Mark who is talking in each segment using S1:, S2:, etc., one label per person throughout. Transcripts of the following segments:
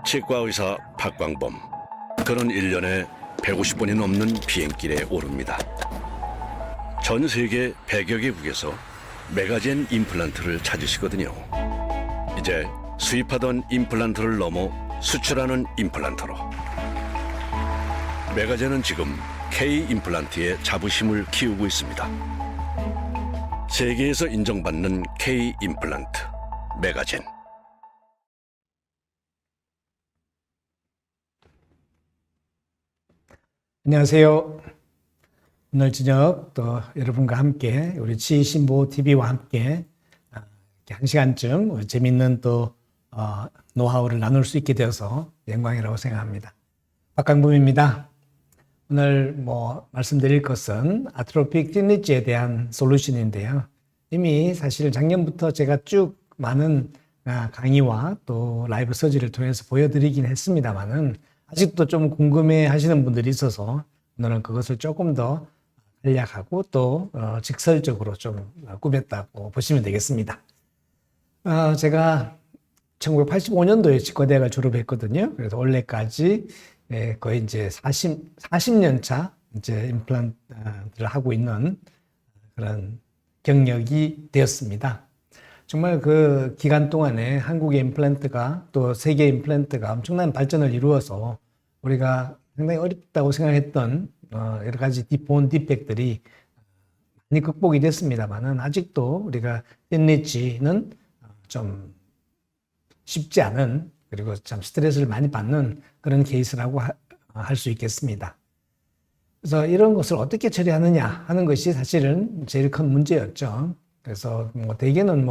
S1: 치과의사 박광범. 그는 1년에 150번이 넘는 비행길에 오릅니다. 전 세계 100여 개국에서 메가젠 임플란트를 찾으시거든요. 이제 수입하던 임플란트를 넘어 수출하는 임플란트로. 메가젠은 지금 K 임플란트의 자부심을 키우고 있습니다. 세계에서 인정받는 K 임플란트, 메가젠.
S2: 안녕하세요. 오늘 저녁 또 여러분과 함께 우리 치신보 TV와 함께 이렇게 1시간쯤 재밌는 또 노하우를 나눌 수 있게 되어서 영광이라고 생각합니다. 박광범입니다. 오늘 말씀드릴 것은 아트로픽 틴리지에 대한 솔루션인데요. 이미 사실 작년부터 제가 쭉 많은 강의와 또 라이브 서지를 통해서 보여드리긴 했습니다만은 아직도 좀 궁금해 하시는 분들이 있어서 오늘은 그것을 조금 더 간략하고 또 직설적으로 좀 꾸몄다고 보시면 되겠습니다. 제가 1985년도에 치과대학을 졸업했거든요. 그래서 올해까지 거의 이제 40년 차 이제 임플란트를 하고 있는 그런 경력이 되었습니다. 정말 그 기간 동안에 한국의 임플란트가 또 세계 임플란트가 엄청난 발전을 이루어서 우리가 상당히 어렵다고 생각했던 여러 가지 본 디펙들이 많이 극복이 됐습니다만은 아직도 우리가 틴리지는 좀 쉽지 않은 그리고 참 스트레스를 많이 받는 그런 케이스라고 할 수 있겠습니다. 그래서 이런 것을 어떻게 처리하느냐 하는 것이 사실은 제일 큰 문제였죠. 그래서 대개는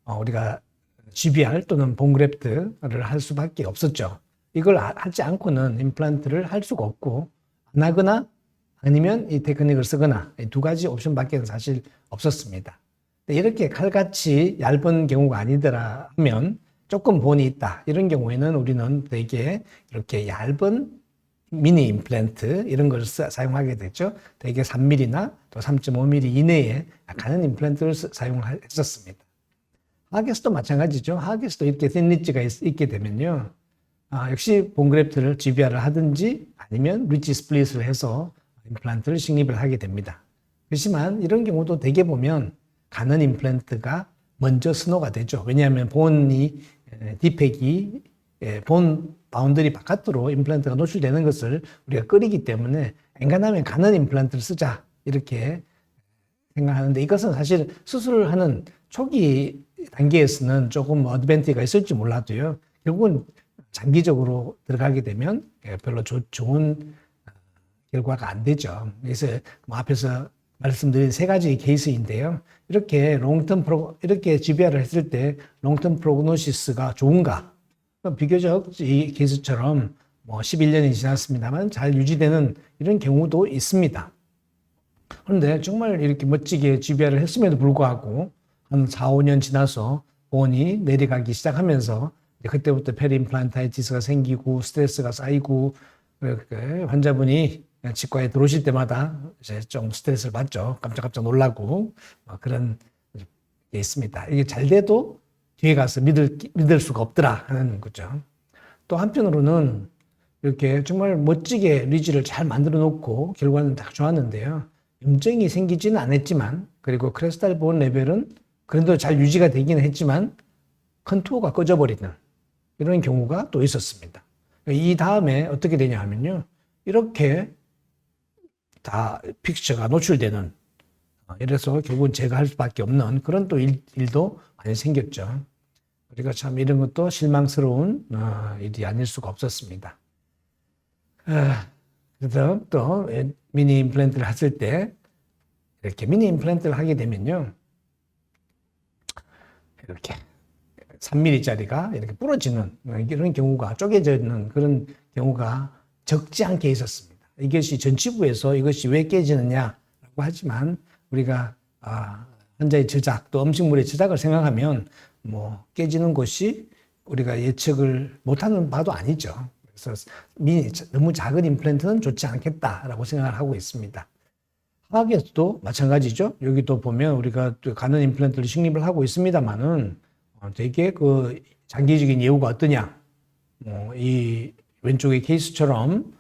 S2: 우리가 GBR 또는 본그래프트를 할 수밖에 없었죠. 이걸 하지 않고는 임플란트를 할 수가 없고 안 하거나 아니면 이 테크닉을 쓰거나 이 두 가지 옵션밖에 사실 없었습니다. 이렇게 칼같이 얇은 경우가 아니더라 하면 조금 본이 있다. 이런 경우에는 우리는 대개 이렇게 얇은 미니 임플란트 이런 걸 사용하게 되죠. 대개 3mm나 또 3.5mm 이내에 가는 임플란트를 사용했었습니다. 하악에서도 마찬가지죠. 하악에서도 이렇게 틴리지가 있게 되면요. 역시 본그래프트를 GBR을 하든지 아니면 리지 스플릿을 해서 임플란트를 식립을 하게 됩니다. 그렇지만 이런 경우도 대개 보면 가는 임플란트가 먼저 스노가 되죠. 왜냐하면 본이 디펙이 본 바운더리 바깥으로 임플란트가 노출되는 것을 우리가 끓이기 때문에 엔간하면 가는 임플란트를 쓰자 이렇게 생각하는데 이것은 사실 수술을 하는 초기 단계에서는 조금 어드밴티지가 있을지 몰라도요. 결국은 장기적으로 들어가게 되면 별로 좋은 결과가 안 되죠. 그래서 앞에서 말씀드린 세 가지 케이스인데요. 이렇게 이렇게 GBR을 했을 때 롱텀 프로그노시스가 좋은가? 비교적 이 케이스처럼 11년이 지났습니다만 잘 유지되는 이런 경우도 있습니다. 그런데 정말 이렇게 멋지게 GBR을 했음에도 불구하고 한 4, 5년 지나서 본이 내려가기 시작하면서 그때부터 페리임플란타이티스가 생기고 스트레스가 쌓이고 환자분이 치과에 들어오실 때마다 이제 좀 스트레스를 받죠. 깜짝깜짝 놀라고 그런 게 있습니다. 이게 잘 돼도 뒤에 가서 믿을 수가 없더라 하는 거죠. 또 한편으로는 이렇게 정말 멋지게 리지를 잘 만들어 놓고 결과는 다 좋았는데요. 염증이 생기지는 않았지만 그리고 크레스탈 본 레벨은 그래도 잘 유지가 되기는 했지만 컨투어가 꺼져버리는 이런 경우가 또 있었습니다. 이 다음에 어떻게 되냐 하면요. 이렇게 다 픽처가 노출되는 이래서 결국은 제거할 수밖에 없는 그런 또 일도 많이 생겼죠. 우리가 참 이런 것도 실망스러운 일이 아닐 수가 없었습니다. 그래서 또 미니 임플란트를 했을 때 이렇게 미니 임플란트를 하게 되면요. 이렇게 3mm짜리가 이렇게 부러지는 이런 경우가 쪼개지는 그런 경우가 적지 않게 있었습니다. 이것이 전치부에서 이것이 왜 깨지느냐라고 하지만 우리가 환자의 저작 또 음식물의 저작을 생각하면 깨지는 것이 우리가 예측을 못하는 바도 아니죠. 그래서 너무 작은 임플란트는 좋지 않겠다라고 생각을 하고 있습니다. 화학에서도 마찬가지죠. 여기도 보면 우리가 가는 임플란트를 식립을 하고 있습니다만은 되게 그 장기적인 예후가 어떠냐? 이 왼쪽의 케이스처럼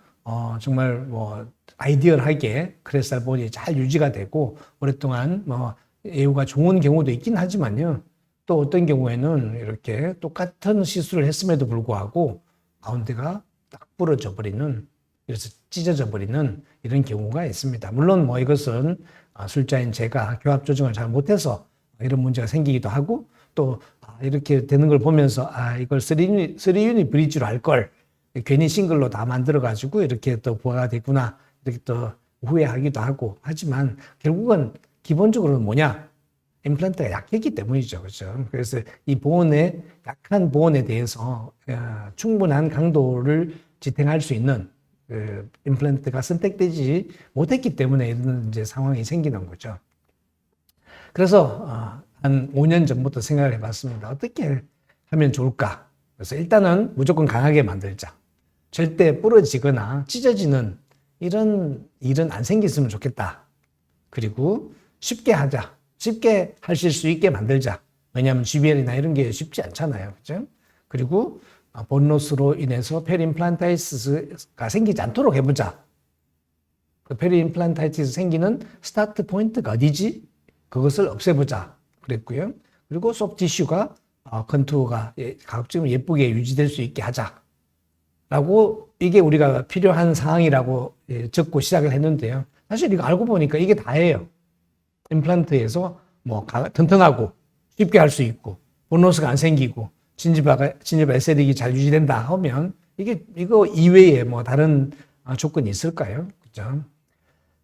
S2: 정말 뭐 아이디얼하게 크레살본이 잘 유지가 되고 오랫동안 예후가 좋은 경우도 있긴 하지만요. 또 어떤 경우에는 이렇게 똑같은 시술을 했음에도 불구하고 가운데가 딱 부러져 버리는, 그래서 찢어져 버리는 이런 경우가 있습니다. 물론 뭐 이것은 술자인 제가 교합 조정을 잘 못해서 이런 문제가 생기기도 하고, 또 이렇게 되는 걸 보면서 이걸 3유닛 브리지로 할 걸 괜히 싱글로 다 만들어 가지고 이렇게 또 부하가 됐구나 이렇게 또 후회하기도 하고, 하지만 결국은 기본적으로는 뭐냐, 임플란트가 약했기 때문이죠. 그렇죠? 그래서 이 보온에, 약한 보온에 대해서 충분한 강도를 지탱할 수 있는 임플란트가 선택되지 못했기 때문에 이런 이제 상황이 생기는 거죠. 그래서 한 5년 전부터 생각을 해봤습니다. 어떻게 하면 좋을까? 그래서 일단은 무조건 강하게 만들자. 절대 부러지거나 찢어지는 이런 일은 안 생겼으면 좋겠다. 그리고 쉽게 하자. 쉽게 하실 수 있게 만들자. 왜냐하면 GBL이나 이런 게 쉽지 않잖아요. 그죠? 그리고 본로스로 인해서 페리임플란타이티스가 생기지 않도록 해보자. 그 페리임플란타이티스 생기는 스타트 포인트가 어디지? 그것을 없애보자. 그랬고요. 그리고 소프티슈가 컨투어가 가급적 예쁘게 유지될 수 있게 하자. 라고 이게 우리가 필요한 사항이라고 적고 시작을 했는데요. 사실 이거 알고 보니까 이게 다예요. 임플란트에서 뭐 튼튼하고 쉽게 할 수 있고 본로스가 안 생기고 진집 에스테틱이 잘 유지된다 하면 이거 이외에 뭐 다른 조건이 있을까요? 그죠?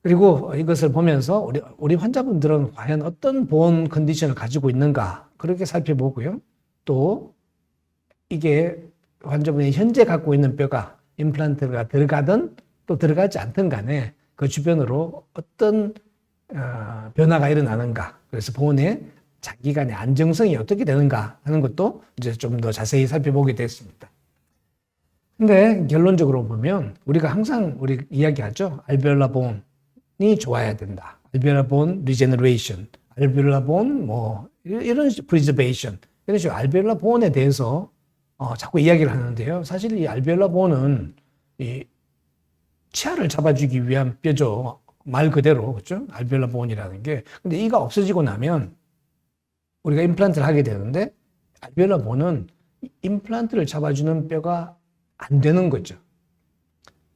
S2: 그리고 이것을 보면서 우리 환자분들은 과연 어떤 보온 컨디션을 가지고 있는가 그렇게 살펴보고요. 또 이게 환자분이 현재 갖고 있는 뼈가 임플란트가 들어가든 또 들어가지 않든 간에 그 주변으로 어떤 변화가 일어나는가, 그래서 보온의 장기간의 안정성이 어떻게 되는가 하는 것도 이제 좀 더 자세히 살펴보게 됐습니다. 근데 결론적으로 보면 우리가 항상 우리 이야기하죠. 알베올라 본이 좋아야 된다. 알베올라 본 리제너레이션, 알베올라 본 뭐 이런 프리저베이션, 이런 식으로 알베올라 본에 대해서 자꾸 이야기를 하는데요. 사실 이 알베올라 본은 이 치아를 잡아주기 위한 뼈죠. 말 그대로, 그렇죠? 알베올라 본이라는 게. 근데 이가 없어지고 나면 우리가 임플란트를 하게 되는데 알베올라 본은 임플란트를 잡아주는 뼈가 안 되는 거죠.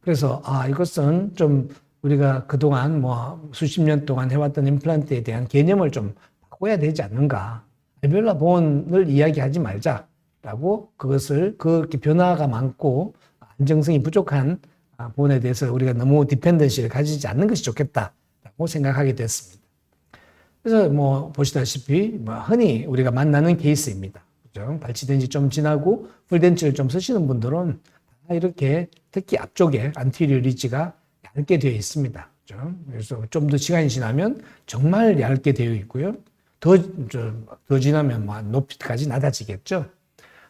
S2: 그래서 이것은 좀 우리가 그동안 뭐 수십 년 동안 해왔던 임플란트에 대한 개념을 좀 바꿔야 되지 않는가. 알베올라 본을 이야기하지 말자라고, 그것을 그렇게 변화가 많고 안정성이 부족한 본에 대해서 우리가 너무 디펜던시를 가지지 않는 것이 좋겠다라고 생각하게 됐습니다. 그래서 뭐 보시다시피 흔히 우리가 만나는 케이스입니다. 그죠? 발치된 지 좀 지나고 풀덴치를 좀 쓰시는 분들은 다 이렇게 특히 앞쪽에 안티리어 리지가 얇게 되어 있습니다. 그죠? 그래서 좀 더 시간이 지나면 정말 얇게 되어 있고요. 더 지나면 높이까지 낮아지겠죠.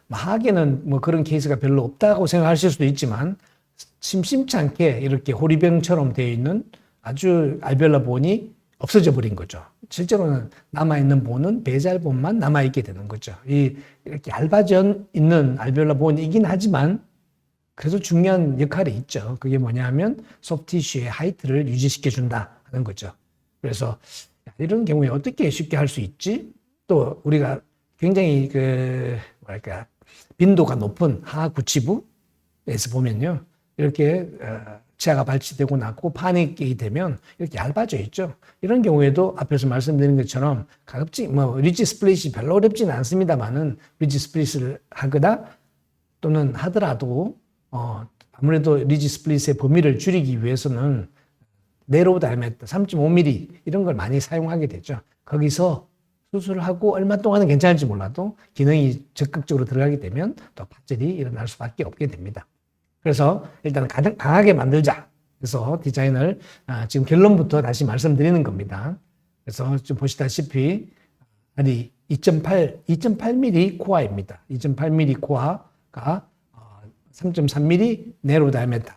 S2: 하계는 뭐 그런 케이스가 별로 없다고 생각하실 수도 있지만 심심치 않게 이렇게 호리병처럼 되어 있는 아주 알베올라 본이 없어져 버린 거죠. 실제로는 남아있는 본은 배잘본만 남아있게 되는 거죠. 이렇게 얇아져 있는 알베올라 본이긴 하지만 그래도 중요한 역할이 있죠. 그게 뭐냐 하면 소프티슈의 하이트를 유지시켜 준다 하는 거죠. 그래서 이런 경우에 어떻게 쉽게 할 수 있지? 또 우리가 굉장히 빈도가 높은 하구치부에서 보면요. 이렇게 치아가 발치되고 나고 파닉이 되면 이렇게 얇아져 있죠. 이런 경우에도 앞에서 말씀드린 것처럼 가급적 리지 스플릿이 별로 어렵지는 않습니다만은 리지 스플릿을 하거나 또는 하더라도 아무래도 리지 스플릿의 범위를 줄이기 위해서는 네로우 다이아미터 3.5mm 이런 걸 많이 사용하게 되죠. 거기서 수술을 하고 얼마 동안은 괜찮을지 몰라도 기능이 적극적으로 들어가게 되면 또 파절이 일어날 수밖에 없게 됩니다. 그래서 일단 가장 강하게 만들자. 그래서 디자인을 지금 결론부터 다시 말씀드리는 겁니다. 그래서 좀 보시다시피 2.8mm 코어입니다. 2.8mm 코어가 3.3mm 네로 다이아미터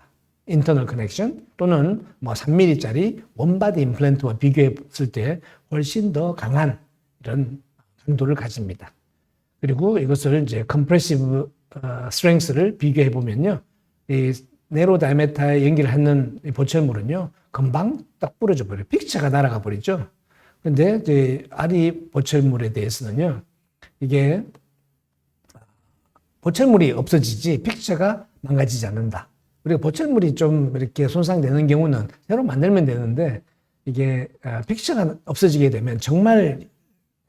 S2: 인터널 커넥션 또는 3mm짜리 원바디 임플란트와 비교했을 때 훨씬 더 강한 이런 강도를 가집니다. 그리고 이것을 이제 컴프레시브 스트렝스를 비교해 보면요. 이 네로 다이아메타에 연기를 하는 이 보철물은요. 금방 딱 부러져 버려요. 픽처가 날아가 버리죠. 근데 이제 아리 보철물에 대해서는요. 이게 보철물이 없어지지 픽처가 망가지지 않는다. 우리가 보철물이 좀 이렇게 손상되는 경우는 새로 만들면 되는데 이게 픽처가 없어지게 되면 정말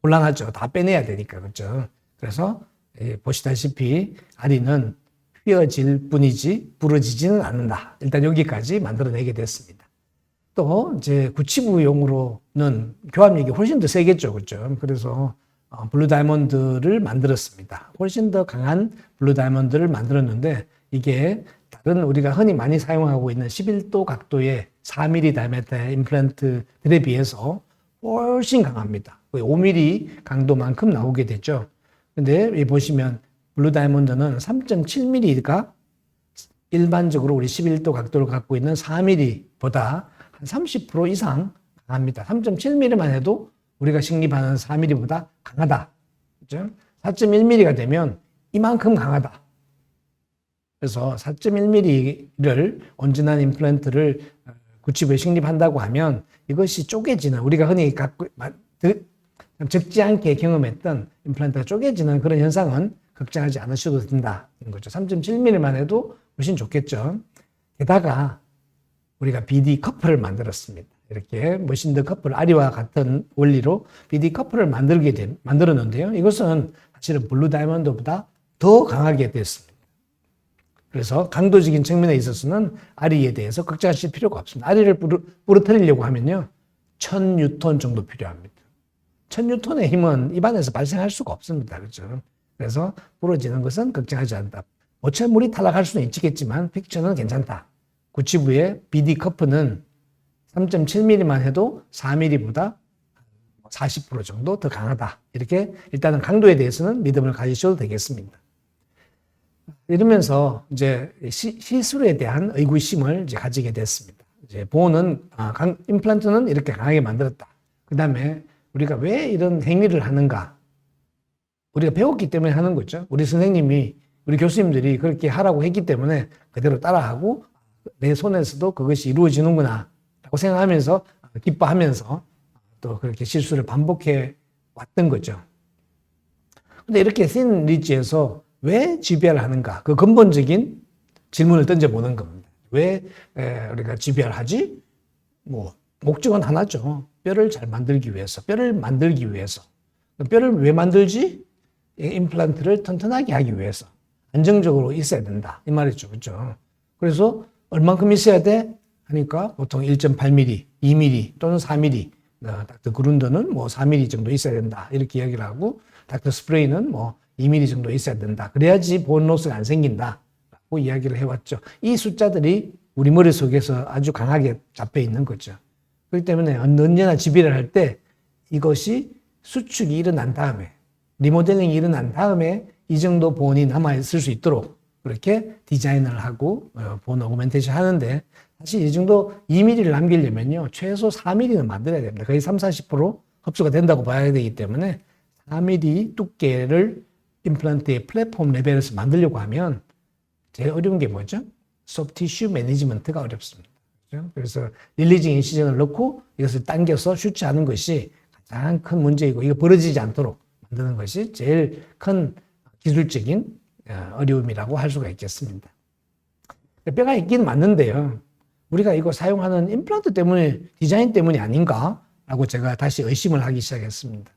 S2: 곤란하죠. 다 빼내야 되니까 그렇죠. 그래서 보시다시피 아리는 휘어질 뿐이지 부러지지는 않는다. 일단 여기까지 만들어내게 됐습니다. 또 이제 구치부용으로는 교합력이 훨씬 더 세겠죠, 그렇죠. 그래서 블루 다이아몬드를 만들었습니다. 훨씬 더 강한 블루 다이아몬드를 만들었는데 이게 다른 우리가 흔히 많이 사용하고 있는 11도 각도의 4mm 다이아메타 임플란트들에 비해서 훨씬 강합니다. 거의 5mm 강도만큼 나오게 되죠. 근데 여기 보시면 블루 다이아몬드는 3.7mm가 일반적으로 우리 11도 각도를 갖고 있는 4mm보다 한 30% 이상 강합니다. 3.7mm만 해도 우리가 식립하는 4mm보다 강하다. 그죠? 4.1mm가 되면 이만큼 강하다. 그래서 4.1mm를 온전한 임플란트를 구치부에 식립한다고 하면 이것이 쪼개지는 우리가 흔히 갖고 적지 않게 경험했던 임플란트가 쪼개지는 그런 현상은 걱정하지 않으셔도 된다는 거죠. 3.7mm만 해도 훨씬 좋겠죠. 게다가 우리가 BD 커플을 만들었습니다. 이렇게 머신드 커플, 아리와 같은 원리로 BD 커플을 만들었는데요. 이것은 사실은 블루 다이아몬드보다 더 강하게 됐습니다. 그래서 강도적인 측면에 있어서는 아리에 대해서 걱정하실 필요가 없습니다. 아리를 부러뜨리려고 하면요. 1000뉴턴 정도 필요합니다. 1000뉴턴의 힘은 입안에서 발생할 수가 없습니다. 그렇죠? 그래서 부러지는 것은 걱정하지 않는다. 보철물이 탈락할 수는 있겠지만 픽처는 괜찮다. 구치부의 BD 커프는 3.7mm만 해도 4mm보다 40% 정도 더 강하다. 이렇게 일단은 강도에 대해서는 믿음을 가지셔도 되겠습니다. 이러면서 이제 시술에 대한 의구심을 이제 가지게 됐습니다. 이제 임플란트는 이렇게 강하게 만들었다. 그 다음에 우리가 왜 이런 행위를 하는가? 우리가 배웠기 때문에 하는 거죠. 우리 선생님이, 우리 교수님들이 그렇게 하라고 했기 때문에 그대로 따라하고 내 손에서도 그것이 이루어지는구나 라고 생각하면서 기뻐하면서 또 그렇게 실수를 반복해 왔던 거죠. 근데 이렇게 신 리지에서 왜 GBR을 하는가? 그 근본적인 질문을 던져보는 겁니다. 왜 우리가 GBR을 하지? 목적은 하나죠. 뼈를 잘 만들기 위해서. 뼈를 만들기 위해서. 뼈를 왜 만들지? 임플란트를 튼튼하게 하기 위해서. 안정적으로 있어야 된다. 이 말이죠. 그렇죠? 그래서 얼만큼 있어야 돼? 하니까 보통 1.8mm, 2mm 또는 4mm. 닥터 그룬더는 4mm 정도 있어야 된다. 이렇게 이야기를 하고 닥터 스프레이는 2mm 정도 있어야 된다. 그래야지 본 로스가 안 생긴다. 라고 이야기를 해왔죠. 이 숫자들이 우리 머릿속에서 아주 강하게 잡혀 있는 거죠. 그렇기 때문에 언제나 GB를 할 때 이것이 수축이 일어난 다음에 리모델링이 일어난 다음에 이 정도 본이 남아있을 수 있도록 그렇게 디자인을 하고 본 오그멘테이션 하는데 사실 이 정도 2mm를 남기려면요. 최소 4mm는 만들어야 됩니다. 거의 30-40% 흡수가 된다고 봐야 되기 때문에 4mm 두께를 임플란트의 플랫폼 레벨에서 만들려고 하면 제일 어려운 게 뭐죠? 소프티슈 매니지먼트가 어렵습니다. 그렇죠? 그래서 릴리징 인시전을 넣고 이것을 당겨서 슈트하는 것이 가장 큰 문제이고 이거 벌어지지 않도록 만드는 것이 제일 큰 기술적인 어려움이라고 할 수가 있겠습니다. 뼈가 있긴 맞는데요. 우리가 이거 사용하는 임플란트 때문에 디자인 때문이 아닌가? 라고 제가 다시 의심을 하기 시작했습니다.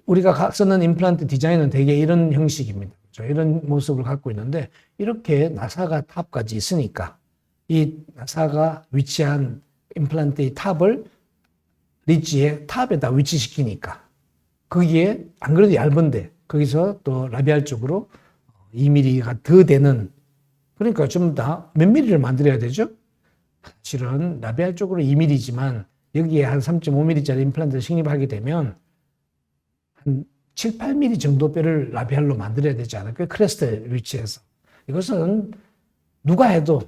S2: 우리가 쓰는 임플란트 디자인은 대개 이런 형식입니다. 그렇죠? 이런 모습을 갖고 있는데 이렇게 나사가 탑까지 있으니까 이 나사가 위치한 임플란트의 탑을 리지의 탑에다 위치시키니까 거기에 안 그래도 얇은데 거기서 또 라비알 쪽으로 2mm가 더 되는 그러니까 좀 더 몇 mm를 만들어야 되죠? 사실은 라비알 쪽으로 2mm지만 여기에 한 3.5mm짜리 임플란트를 식립하게 되면 한 7, 8mm 정도 뼈를 라비알로 만들어야 되지 않을까요? 크레스트 위치에서. 이것은 누가 해도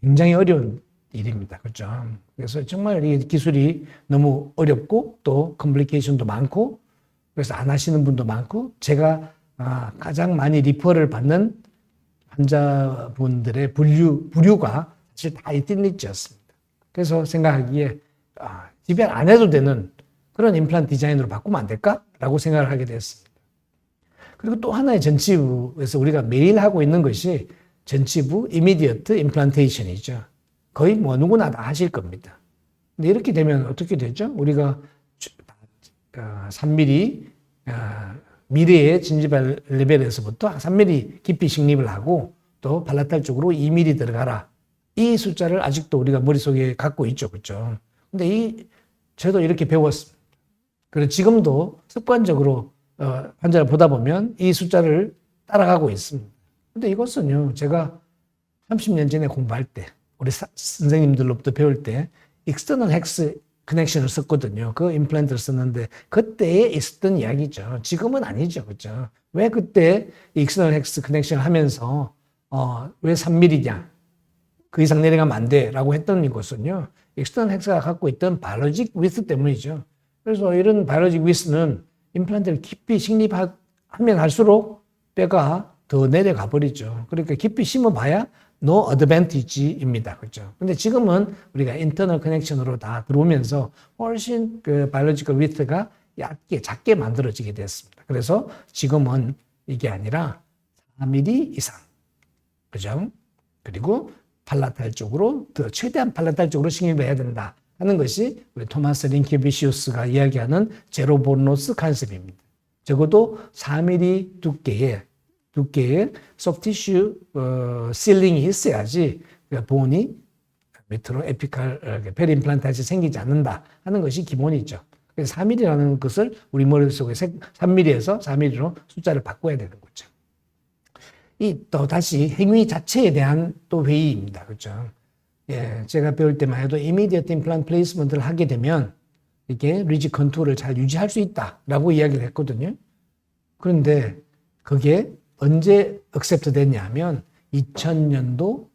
S2: 굉장히 어려운 일입니다. 그렇죠? 그래서 정말 이 기술이 너무 어렵고 또 컴플리케이션도 많고 그래서 안 하시는 분도 많고 제가 가장 많이 리퍼를 받는 환자분들의 부류가 사실 다 이티니티였습니다. 그래서 생각하기에 지별 안 해도 되는 그런 임플란트 디자인으로 바꾸면 안 될까라고 생각을 하게 됐습니다. 그리고 또 하나의 전치부에서 우리가 매일 하고 있는 것이 전치부 이미디어트 임플란테이션이죠. 거의 뭐 누구나 다 하실 겁니다. 근데 이렇게 되면 어떻게 되죠? 우리가 3mm 미래의 진지발 레벨에서부터 3mm 깊이 식립을 하고 또 발라탈 쪽으로 2mm 들어가라. 이 숫자를 아직도 우리가 머릿속에 갖고 있죠. 그렇죠? 근데 저도 이렇게 배웠습니다. 그래서 지금도 습관적으로 환자를 보다 보면 이 숫자를 따라가고 있습니다. 근데 이것은요, 제가 30년 전에 공부할 때, 우리 선생님들로부터 배울 때, 익스터널 헥스 커넥션을 썼거든요. 그 임플란트를 썼는데, 그때에 있었던 이야기죠. 지금은 아니죠. 그죠? 왜 그때 익스터널 헥스 커넥션을 하면서, 왜 3mm냐? 그 이상 내려가면 안 돼. 라고 했던 것은요, 익스터널 헥스가 갖고 있던 바이올로직 위스 때문이죠. 그래서 이런 바이올로직 위스는 임플란트를 깊이 식립하면 할수록 뼈가 더 내려가 버리죠. 그러니까 깊이 심어봐야 no advantage입니다. 그렇죠? 근데 지금은 우리가 인터널 커넥션으로 다 들어오면서 훨씬 그 바이올로지컬 위트가 작게 만들어지게 됐습니다. 그래서 지금은 이게 아니라 4mm 이상. 그죠? 그리고 팔라탈 쪽으로, 최대한 팔라탈 쪽으로 식립을 해야 된다 하는 것이 우리 토마스 링케비시우스가 이야기하는 제로 본로스 컨셉입니다. 적어도 4mm 두께의 소프티슈 실링이 있어야지 본이 밑으로 에피칼 페리임플란트까지 생기지 않는다 하는 것이 기본이죠. 그래서 4mm라는 것을 우리 머릿속에 3mm에서 4mm로 숫자를 바꿔야 되는 거죠. 또 다시 행위 자체에 대한 또 회의입니다. 그렇죠? 예, 제가 배울 때만 해도 immediate implant placement를 하게 되면 이게 리지 컨투어를 잘 유지할 수 있다라고 이야기를 했거든요. 그런데 그게 언제 accept 됐냐면 2000년도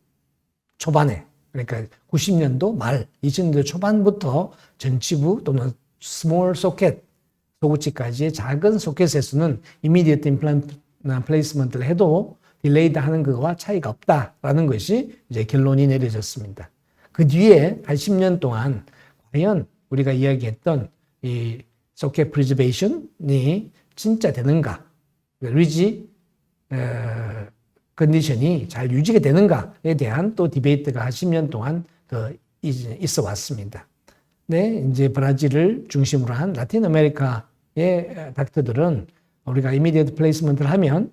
S2: 초반에, 그러니까 90년도 말, 2000년도 초반부터 전치부 또는 small socket, 소구치까지의 작은 소켓에서는 immediate implant placement를 해도 딜레이드 하는 것과 차이가 없다라는 것이 이제 결론이 내려졌습니다. 그 뒤에 한 10년 동안 과연 우리가 이야기했던 이 소켓 프리저베이션이 진짜 되는가, 리지 컨디션이 잘 유지가 되는가에 대한 또 디베이트가 한 10년 동안 더 있어 왔습니다. 네, 이제 브라질을 중심으로 한 라틴 아메리카의 닥터들은 우리가 이미디어트 플레이스먼트를 하면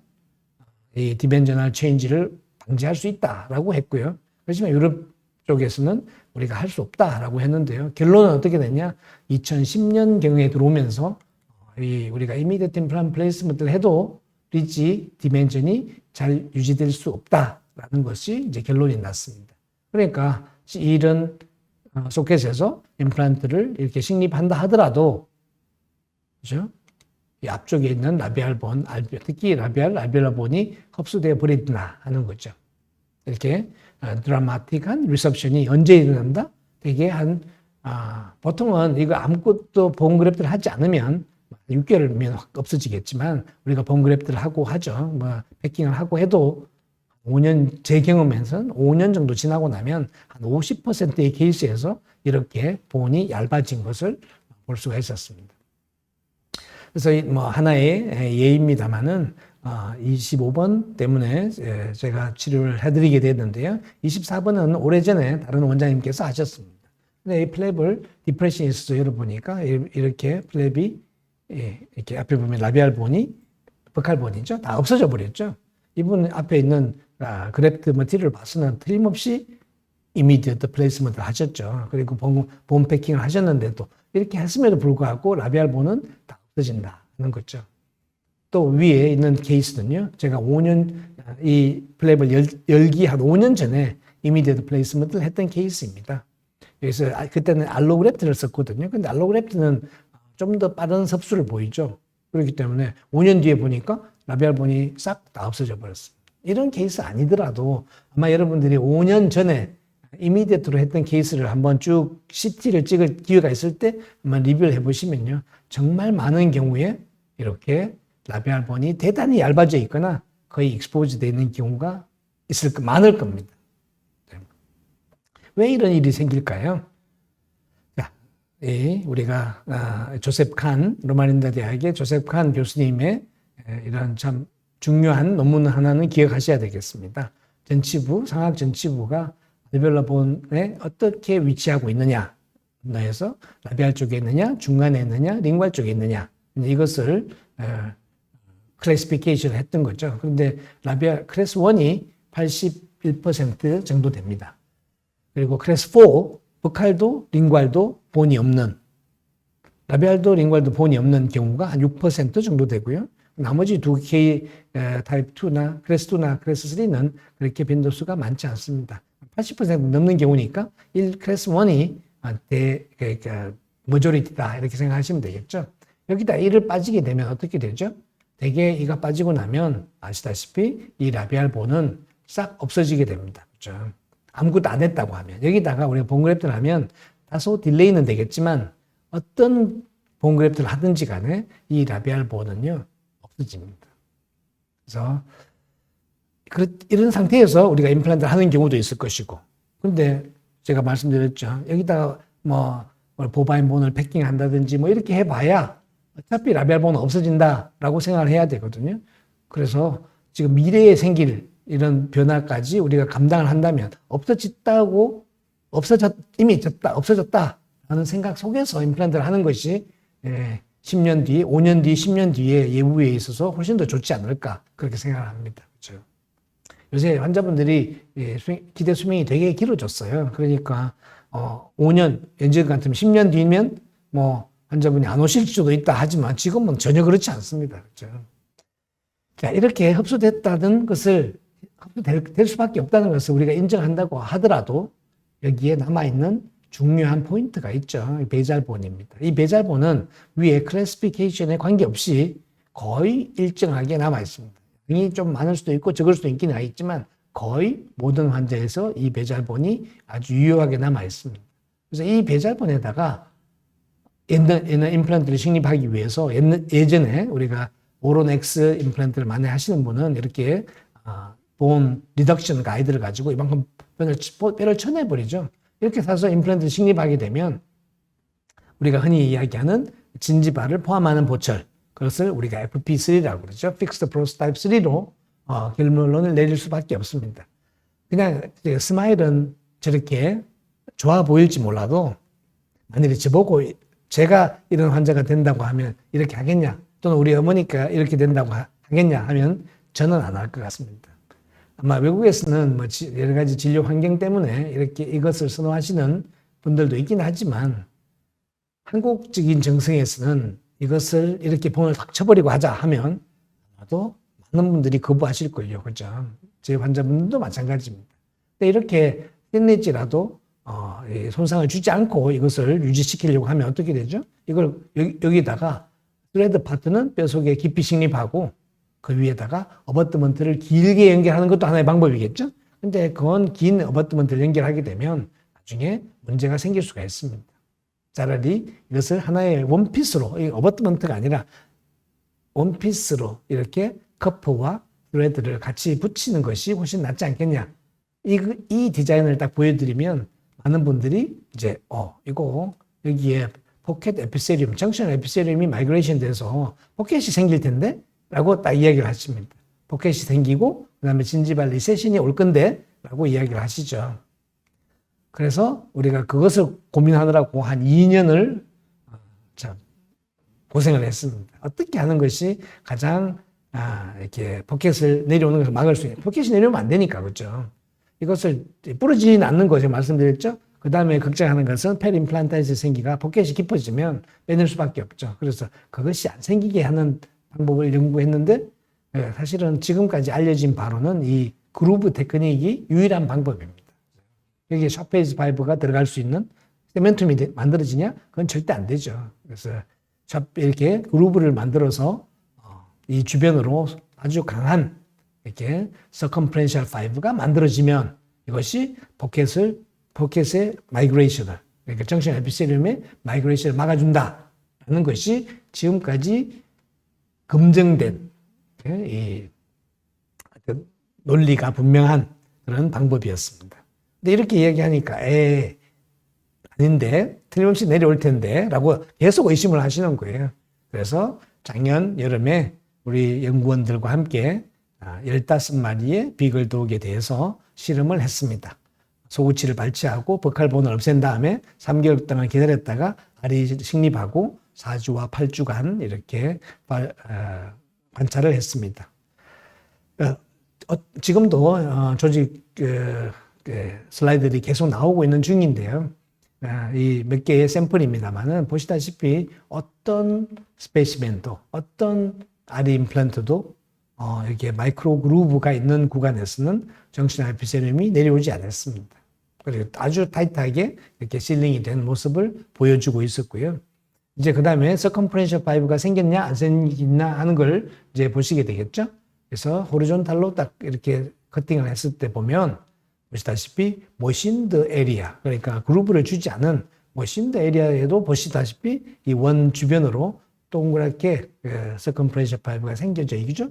S2: 이 디멘저널 체인지를 방지할 수 있다라고 했고요. 그렇지만 유럽 쪽에서는 우리가 할 수 없다라고 했는데요. 결론은 어떻게 됐냐? 2010년경에 들어오면서 우리가 이미디어트 임플란트 플레이스먼트를 해도 리지 디멘전이 잘 유지될 수 없다라는 것이 이제 결론이 났습니다. 그러니까 이런 소켓에서 임플란트를 이렇게 식립한다 하더라도, 그죠? 이 앞쪽에 있는 라비알 본, 특히 라비알 알베올라 본이 흡수되어 버린다 하는 거죠. 이렇게 드라마틱한 리셉션이 언제 일어난다? 되게 보통은 이거 아무것도 본그래프트를 하지 않으면 6개월이면 없어지겠지만 우리가 본그래프트를 하고 하죠. 패킹을 하고 해도 5년, 제 경험에서는 5년 정도 지나고 나면 한 50%의 케이스에서 이렇게 본이 얇아진 것을 볼 수가 있었습니다. 그래서 하나의 예입니다만은 25번 때문에 제가 치료를 해드리게 됐는데요. 24번은 오래전에 다른 원장님께서 하셨습니다. 근데 이 플랩을 디프레션이 있어서 열어보니까 이렇게 플랩이 이렇게 앞에 보면 라비알 본이, 버칼 본이죠. 다 없어져 버렸죠. 이분 앞에 있는 그래프트 머티리얼을 봐서는 틀림없이 이미디어트 플레이스먼트를 하셨죠. 그리고 본 패킹을 하셨는데도 이렇게 했음에도 불구하고 라비알 본은 다 없어진다는 거죠. 또 위에 있는 케이스는요, 제가 5년, 이 플랩을 열기 한 5년 전에 이미디어트 플레이스먼트를 했던 케이스입니다. 그래서 그때는 알로그래프트를 썼거든요. 근데 알로그래프트는 좀 더 빠른 섭수를 보이죠. 그렇기 때문에 5년 뒤에 보니까 라비알 본이 싹 다 없어져 버렸습니다. 이런 케이스 아니더라도 아마 여러분들이 5년 전에 이미디어트로 했던 케이스를 한번 쭉 CT를 찍을 기회가 있을 때 한번 리뷰를 해보시면요. 정말 많은 경우에 이렇게 라비알 본이 대단히 얇아져 있거나 거의 익스포즈 되어 있는 경우가 많을 겁니다. 왜 이런 일이 생길까요? 자, 우리가 조셉 칸, 로마린다 대학의 조셉 칸 교수님의 이런 참 중요한 논문 하나는 기억하셔야 되겠습니다. 상학 전치부가 알베올라 본에 어떻게 위치하고 있느냐, 해서 라비알 쪽에 있느냐, 중간에 있느냐, 링괄 쪽에 있느냐, 이것을 클래시피케이션을 했던 거죠. 그런데 라비알 클래스 1이 81% 정도 됩니다. 그리고 클래스 4, 버칼도 링괄도 본이 없는, 라비알도 링괄도 본이 없는 경우가 한 6% 정도 되고요. 나머지 두 K 타입 2나 클래스 2나 클래스 3는 그렇게 빈도수가 많지 않습니다. 80% 넘는 경우니까 클래스 1이 머조리티다 이렇게 생각하시면 되겠죠. 여기다 1을 빠지게 되면 어떻게 되죠? 대개 이가 빠지고 나면 아시다시피 이 라비알 본은 싹 없어지게 됩니다. 그렇죠? 아무것도 안 했다고 하면 여기다가 우리가 본그래프트를 하면 다소 딜레이는 되겠지만 어떤 본그래프트를 하든지 간에 이 라비알 본은요 없어집니다. 그래서 이런 상태에서 우리가 임플란트를 하는 경우도 있을 것이고, 근데 제가 말씀드렸죠. 여기다가 보바인 본을 패킹한다든지 이렇게 해봐야 어차피 라비알 본은 없어진다라고 생각을 해야 되거든요. 그래서 지금 미래에 생길 이런 변화까지 우리가 감당을 한다면 이미 없어졌다라는 생각 속에서 임플란트를 하는 것이 10년 뒤, 5년 뒤, 10년 뒤에 예후에 있어서 훨씬 더 좋지 않을까 그렇게 생각을 합니다. 그렇죠? 요새 환자분들이 기대 수명이 되게 길어졌어요. 그러니까 5년, 예전 같으면 10년 뒤면 환자분이 안 오실 수도 있다 하지만 지금은 전혀 그렇지 않습니다. 그렇죠? 자, 이렇게 흡수될 수밖에 없다는 것을 우리가 인정한다고 하더라도 여기에 남아있는 중요한 포인트가 있죠. 배잘본입니다. 이 배잘본은 위에 클래시피케이션에 관계없이 거의 일정하게 남아있습니다. 이 좀 많을 수도 있고 적을 수도 있긴 하겠지만 거의 모든 환자에서 이 배잘본이 아주 유효하게 남아있습니다. 그래서 이 배잘본에다가 옛날 임플란트를 식립하기 위해서 예전에 우리가 오로넥스 임플란트를 많이 하시는 분은 이렇게 본 리덕션 가이드를 가지고 이만큼 뼈를 쳐내버리죠. 이렇게 사서 임플란트를 식립하게 되면 우리가 흔히 이야기하는 진지발을 포함하는 보철, 그것을 우리가 FP3라고 그러죠. Fixed Prostatype 3로 결론을 내릴 수밖에 없습니다. 그냥 스마일은 저렇게 좋아 보일지 몰라도 만일에 저보고 제가 이런 환자가 된다고 하면 이렇게 하겠냐, 또는 우리 어머니가 이렇게 된다고 하겠냐 하면 저는 안 할 것 같습니다. 아마 외국에서는 여러 가지 진료 환경 때문에 이렇게 이것을 선호하시는 분들도 있긴 하지만 한국적인 정서에서는 이것을 이렇게 본을 탁 쳐버리고 하자 하면 아마도 많은 분들이 거부하실 걸요. 그죠? 제 환자분들도 마찬가지입니다. 근데 이렇게 끝낼지라도 손상을 주지 않고 이것을 유지시키려고 하면 어떻게 되죠? 이걸 여기다가 스레드 파트는 뼈 속에 깊이 식립하고 그 위에다가 어버트먼트를 길게 연결하는 것도 하나의 방법이겠죠? 근데 그건 긴 어버트먼트를 연결하게 되면 나중에 문제가 생길 수가 있습니다. 차라리 이것을 하나의 원피스로, 어버트먼트가 아니라 원피스로 이렇게 커프와 스레드를 같이 붙이는 것이 훨씬 낫지 않겠냐. 이 디자인을 딱 보여드리면 많은 분들이 이제 이거 여기에 포켓 에피세리움, 정션 에피세리움이 마이그레이션 돼서 포켓이 생길 텐데 라고 딱 이야기를 하십니다. 포켓이 생기고 그 다음에 진지발 리세션이 올 건데 라고 이야기를 하시죠. 그래서 우리가 그것을 고민하느라고 한 2년을 고생을 했습니다. 어떻게 하는 것이 가장 이렇게 포켓을 내려오는 것을 막을 수 있는, 포켓이 내려오면 안 되니까, 그렇죠? 이것을 부러지진 않는 거죠. 말씀드렸죠? 그 다음에 걱정하는 것은 페리임플란타이즈 생기가 포켓이 깊어지면 빼낼 수밖에 없죠. 그래서 그것이 안 생기게 하는 방법을 연구했는데 사실은 지금까지 알려진 바로는 이 그루브 테크닉이 유일한 방법입니다. 여기에 샤페이즈 파이브가 들어갈 수 있는 세멘툼이 만들어지냐? 그건 절대 안 되죠. 그래서 이렇게 그루브를 만들어서 이 주변으로 아주 강한 이렇게 서컴프렌셜 파이브가 만들어지면 이것이 포켓의 마이그레이션을, 그러니까 정신 에피세리움의 마이그레이션을 막아준다라는 것이 지금까지 검증된 이 논리가 분명한 그런 방법이었습니다. 근데 이렇게 이야기하니까 아닌데 틀림없이 내려올 텐데 라고 계속 의심을 하시는 거예요. 그래서 작년 여름에 우리 연구원들과 함께 15마리의 비글 독에 대해서 실험을 했습니다. 소구치를 발치하고 버칼본을 없앤 다음에 3개월 동안 기다렸다가 알이 식립하고 4주와 8주간 이렇게 관찰을 했습니다. 지금도 조직 슬라이드들이 계속 나오고 있는 중인데요. 이 몇 개의 샘플입니다만은 보시다시피 어떤 스페시멘도 어떤 알이 임플란트도 이렇게 마이크로 그루브가 있는 구간에서는 정신 에피세륨이 내려오지 않았습니다. 그리고 아주 타이트하게 이렇게 실링이 된 모습을 보여주고 있었고요. 이제 그 다음에 서컴프렌셜 파이브가 생겼냐 안 생겼냐 하는 걸 이제 보시게 되겠죠. 그래서 호리존탈로 딱 이렇게 커팅을 했을 때 보면 보시다시피 모신드 에리아, 그러니까 그루브를 주지 않은 모신드 에리아에도 보시다시피 이 원 주변으로 동그랗게 서컴프렌셜 파이브가 생겨져 있죠.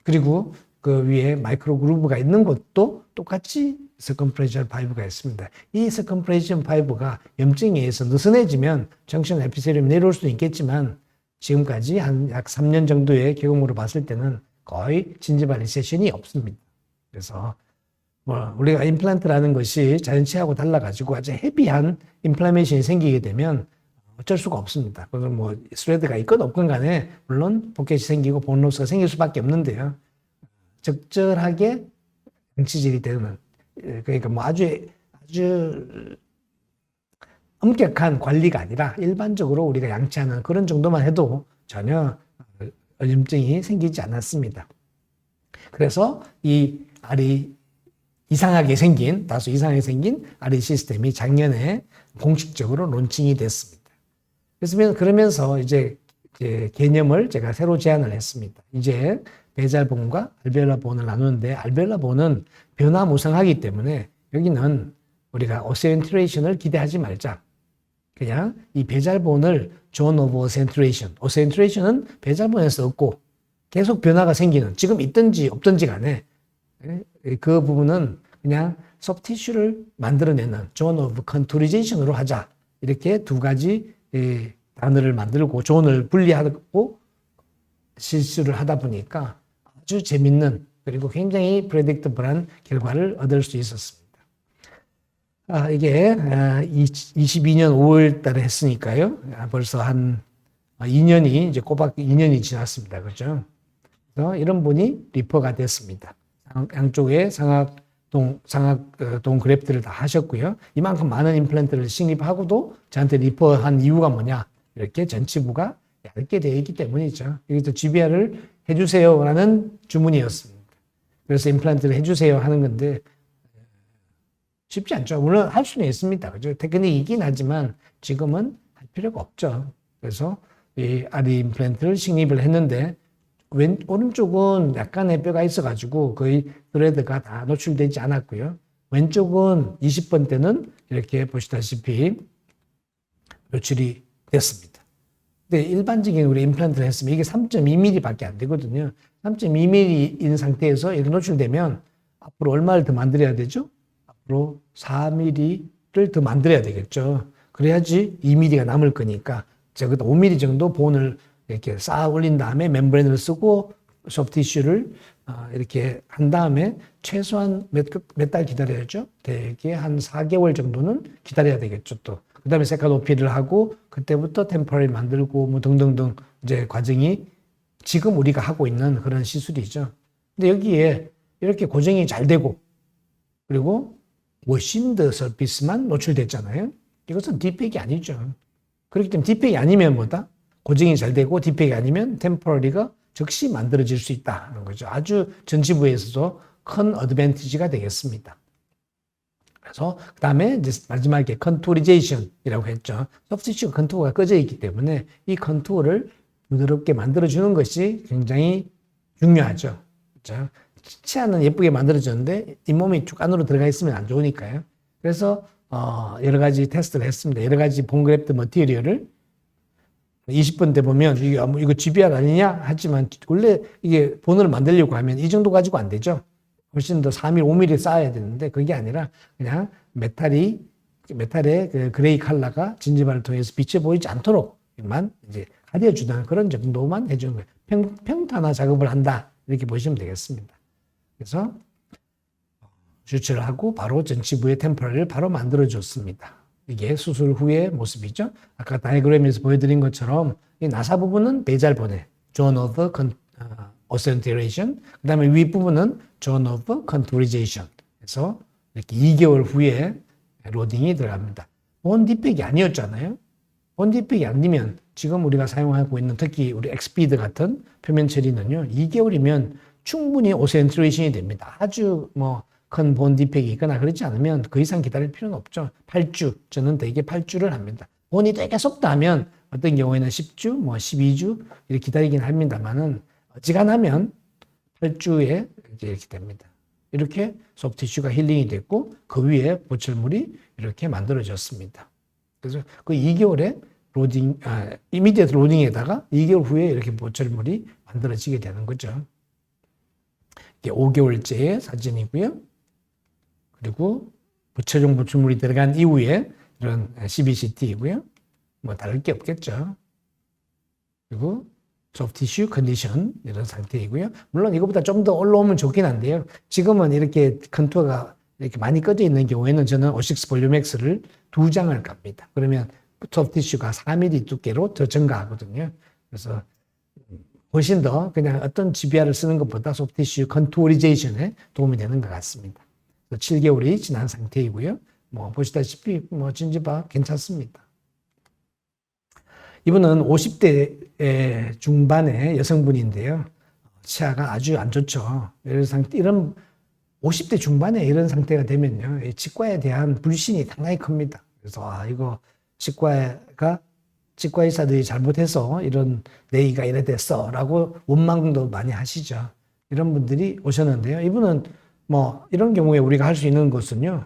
S2: 그리고 그 위에 마이크로 그루브가 있는 곳도 똑같이 서컴프렌셜 파이브가 있습니다. 이 서컴프렌셜 파이브가 염증에 의해서 느슨해지면 정션 에피세륨이 내려올 수도 있겠지만 지금까지 한 약 3년 정도의 경험으로 봤을 때는 거의 진지발 리세션이 없습니다. 그래서 우리가 임플란트라는 것이 자연치하고 달라가지고 아주 헤비한 인플라메이션이 생기게 되면 어쩔 수가 없습니다. 그래서 스레드가 있건 없건 간에 물론 포켓이 생기고 본로스가 생길 수밖에 없는데요. 적절하게 양치질이 되는, 그러니까 아주 엄격한 관리가 아니라 일반적으로 우리가 양치하는 그런 정도만 해도 전혀 염증이 생기지 않았습니다. 그래서 이 알이 다소 이상하게 생긴 알이 시스템이 작년에 공식적으로 론칭이 됐습니다. 그러면서 이제 개념을 제가 새로 제안을 했습니다. 이제 배잘본과 알베올라 본을 나누는데 알베올라 본은 변화무쌍하기 때문에 여기는 우리가 오센트레이션을 기대하지 말자. 그냥 이 배잘본을 존 오브 오센트레이션은 배잘본에서 얻고 계속 변화가 생기는, 지금 있든지 없든지 간에 그 부분은 그냥 소프티슈를 만들어내는 존 오브 컨투리제이션으로 하자. 이렇게 두 가지 단어를 만들고 존을 분리하고 실수를 하다 보니까 아주 재밌는 그리고 굉장히 프레딕터블한 결과를 얻을 수 있었습니다. 이게 22년 5월 달에 했으니까요. 벌써 한 2년이 이제 꼬박 2년이 지났습니다. 그렇죠? 그래서 이런 분이 리퍼가 됐습니다. 양쪽에 상악동 그래프트를 다 하셨고요. 이만큼 많은 임플란트를 식립하고도 저한테 리퍼한 이유가 뭐냐? 이렇게 전치부가 얇게 되어 있기 때문이죠. 여기서 GBR을 해주세요라는 주문이었습니다. 그래서 임플란트를 해주세요 하는 건데 쉽지 않죠. 물론 할 수는 있습니다. 그죠? 테크닉이긴 하지만 지금은 할 필요가 없죠. 그래서 이 아리 임플란트를 식립을 했는데 오른쪽은 약간의 뼈가 있어가지고 거의 스레드가 다 노출되지 않았고요. 왼쪽은 20번 때는 이렇게 보시다시피 노출이 됐습니다. 근데 일반적인 우리 임플란트를 했으면 이게 3.2mm 밖에 안 되거든요. 3.2mm인 상태에서 이렇게 노출되면 앞으로 얼마를 더 만들어야 되죠? 앞으로 4mm를 더 만들어야 되겠죠. 그래야지 2mm가 남을 거니까 적어도 5mm 정도 본을 이렇게 쌓아 올린 다음에 멤브레인을 쓰고 소프티슈를 이렇게 한 다음에 최소한 몇 달 기다려야죠. 대개 한 4개월 정도는 기다려야 되겠죠. 또 그 다음에 세카도피를 하고 그때부터 템퍼를 만들고 뭐 등등등 이제 과정이 지금 우리가 하고 있는 그런 시술이죠. 근데 여기에 이렇게 고정이 잘 되고 그리고 워신드 서피스만 노출됐잖아요. 이것은 딥팩이 아니죠. 그렇기 때문에 딥팩이 아니면 뭐다? 고정이 잘 되고 딥팩이 아니면 템포러리가 즉시 만들어질 수 있다는 거죠. 아주 전치부에서도 큰 어드밴티지가 되겠습니다. 그래서 그 다음에 이제 마지막에 컨투리제이션이라고 했죠. 서브스티튜 컨투어가 꺼져 있기 때문에 이 컨투어를 부드럽게 만들어주는 것이 굉장히 중요하죠. 그렇죠? 치아는 예쁘게 만들어졌는데 잇몸이 쭉 안으로 들어가 있으면 안 좋으니까요. 그래서 여러 가지 테스트를 했습니다. 여러 가지 본그래프트 머티리얼을 20번 때 보면 이거 GBR 아니냐 하지만 원래 이게 본을 만들려고 하면 이 정도 가지고 안 되죠. 훨씬 더 4mm, 5mm 쌓아야 되는데 그게 아니라 그냥 메탈의 그 그레이 컬러가 진지발을 통해서 빛이 보이지 않도록만 이제 가려주는 그런 정도만 해주는 거예요. 평탄화 작업을 한다 이렇게 보시면 되겠습니다. 그래서 주철을 하고 바로 전치부의 템퍼럴을 바로 만들어 줬습니다. 이게 수술 후의 모습이죠. 아까 다이어그램에서 보여드린 것처럼 이 나사 부분은 배잘본에 Zone of Oscillation, 그 다음에 윗부분은 Zone of Contourization. 그래서 이렇게 2개월 후에 로딩이 들어갑니다. 본 디펙이 아니었잖아요. 본 디펙이 아니면 지금 우리가 사용하고 있는 특히 우리 엑스피드 같은 표면 처리는요, 2개월이면 충분히 오센트레이션이 됩니다. 아주 뭐 큰 본 디펙이 있거나 그렇지 않으면 그 이상 기다릴 필요는 없죠. 8주, 저는 대개 8주를 합니다. 본이 되게 속다 하면 어떤 경우에는 10주, 뭐 12주 이렇게 기다리긴 합니다만은 어지간하면 8주에 이제 이렇게 됩니다. 이렇게 소프티슈가 힐링이 됐고 그 위에 보철물이 이렇게 만들어졌습니다. 그래서 그 2개월에 이미디어트 로딩에다가 2개월 후에 이렇게 보철물이 만들어지게 되는 거죠. 이게 5개월째의 사진이고요. 그리고 최종 보철물이 들어간 이후에 이런 CBCT이고요. 뭐 다를 게 없겠죠. 그리고 소프티슈 컨디션 이런 상태이고요. 물론 이거보다 좀 더 올라오면 좋긴 한데요. 지금은 이렇게 컨투어가 이렇게 많이 꺼져 있는 경우에는 저는 O6 볼륨X를 2장을 갑니다. 그러면 소프티슈가 4mm 두께로 더 증가하거든요. 그래서 훨씬 더 그냥 어떤 GBR을 쓰는 것보다 소프티슈 컨투어리제이션에 도움이 되는 것 같습니다. 7개월이 지난 상태이고요. 뭐 보시다시피 뭐 진지바 괜찮습니다. 이분은 50대 중반의 여성분인데요. 치아가 아주 안 좋죠. 이런 50대 중반에 이런 상태가 되면요, 치과에 대한 불신이 상당히 큽니다. 그래서 이거 치과 의사들이 잘못해서 이런 내이가 이래 됐어라고 원망도 많이 하시죠. 이런 분들이 오셨는데요. 이분은 뭐 이런 경우에 우리가 할 수 있는 것은요,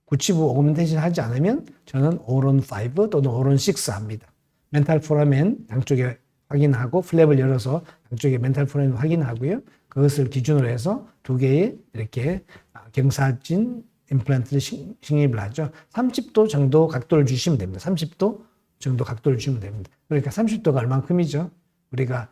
S2: 구치부 오그멘테이션 하지 않으면 저는 오론 5 또는 오론 6 합니다. 멘탈 포라멘 양쪽에 확인하고 플랩을 열어서 양쪽에 멘탈 포라멘 확인하고요. 그것을 기준으로 해서 2개의 이렇게 경사진 임플란트를 식립을 하죠. 30도 정도 각도를 주시면 됩니다. 30도 정도 각도를 주시면 됩니다. 그러니까 30도가 얼만큼이죠? 우리가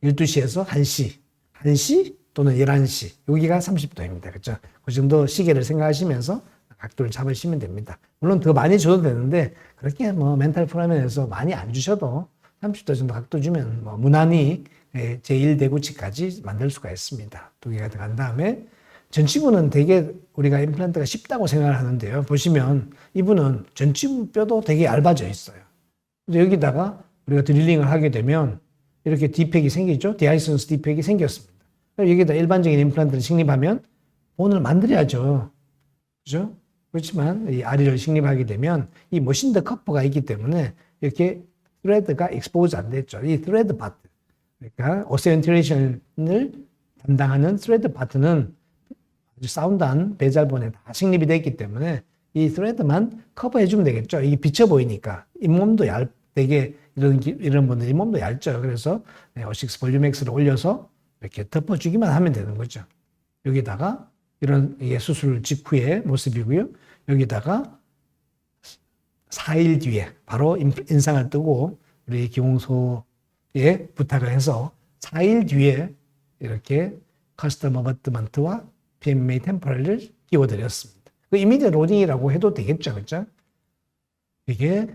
S2: 12시에서 1시 또는 11시 여기가 30도입니다. 그렇죠? 그 정도 시계를 생각하시면서 각도를 잡으시면 됩니다. 물론 더 많이 줘도 되는데 그렇게 뭐 멘탈 포라멘에서 많이 안 주셔도 30도 정도 각도 주면 뭐 무난히 제1대구치까지 만들 수가 있습니다. 2개가 들어간 다음에 전치부는 되게 우리가 임플란트가 쉽다고 생각을 하는데요. 보시면 이분은 전치부 뼈도 되게 얇아져 있어요. 근데 여기다가 우리가 드릴링을 하게 되면 이렇게 디펙이 생기죠. 디아이선스 디펙이 생겼습니다. 여기다 일반적인 임플란트를 식립하면 본을 만들어야죠. 그죠? 그렇지만 이 아리를 식립하게 되면 이 머신드 커퍼가 있기 때문에 이렇게 트레드가 익스포즈 안 됐죠. 이 트레드 파트, 그러니까 오센트레이션을 담당하는 트레드 파트는 아주 사운드한 배잘본에 다 식립이 되어 있기 때문에 이 트레드만 커버해주면 되겠죠. 이게 비쳐 보이니까 잇몸도 되게 이런 분들 잇몸도 얇죠. 그래서 O6 볼륨X를 올려서 이렇게 덮어주기만 하면 되는 거죠. 여기다가 이게 수술 직후의 모습이고요. 여기다가 4일 뒤에 바로 인상을 뜨고 우리 기공소에 부탁을 해서 4일 뒤에 이렇게 커스텀 어버트먼트와 PMMA 템퍼럴을 끼워드렸습니다. 그 이미디어 로딩이라고 해도 되겠죠. 그렇죠? 이게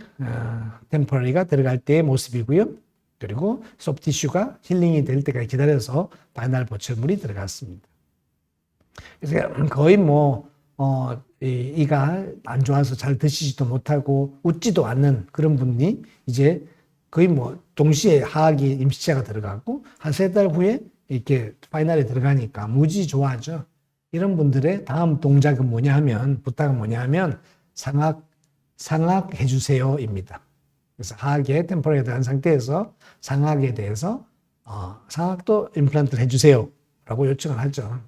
S2: 템퍼럴리가 들어갈 때의 모습이고요. 그리고 소프티슈가 힐링이 될 때까지 기다려서 바이널 보철물이 들어갔습니다. 그래서 거의 이가 안 좋아서 잘 드시지도 못하고 웃지도 않는 그런 분이 이제 거의 동시에 하악이 임시치아가 들어가고 한 3달 후에 이렇게 파이널에 들어가니까 무지 좋아하죠. 이런 분들의 다음 동작은 뭐냐 하면, 부탁은 뭐냐 하면 상악 해주세요입니다. 그래서 하악에 템포럴에 들어간 상태에서 상악에 대해서 상악도 임플란트를 해주세요 라고 요청을 하죠.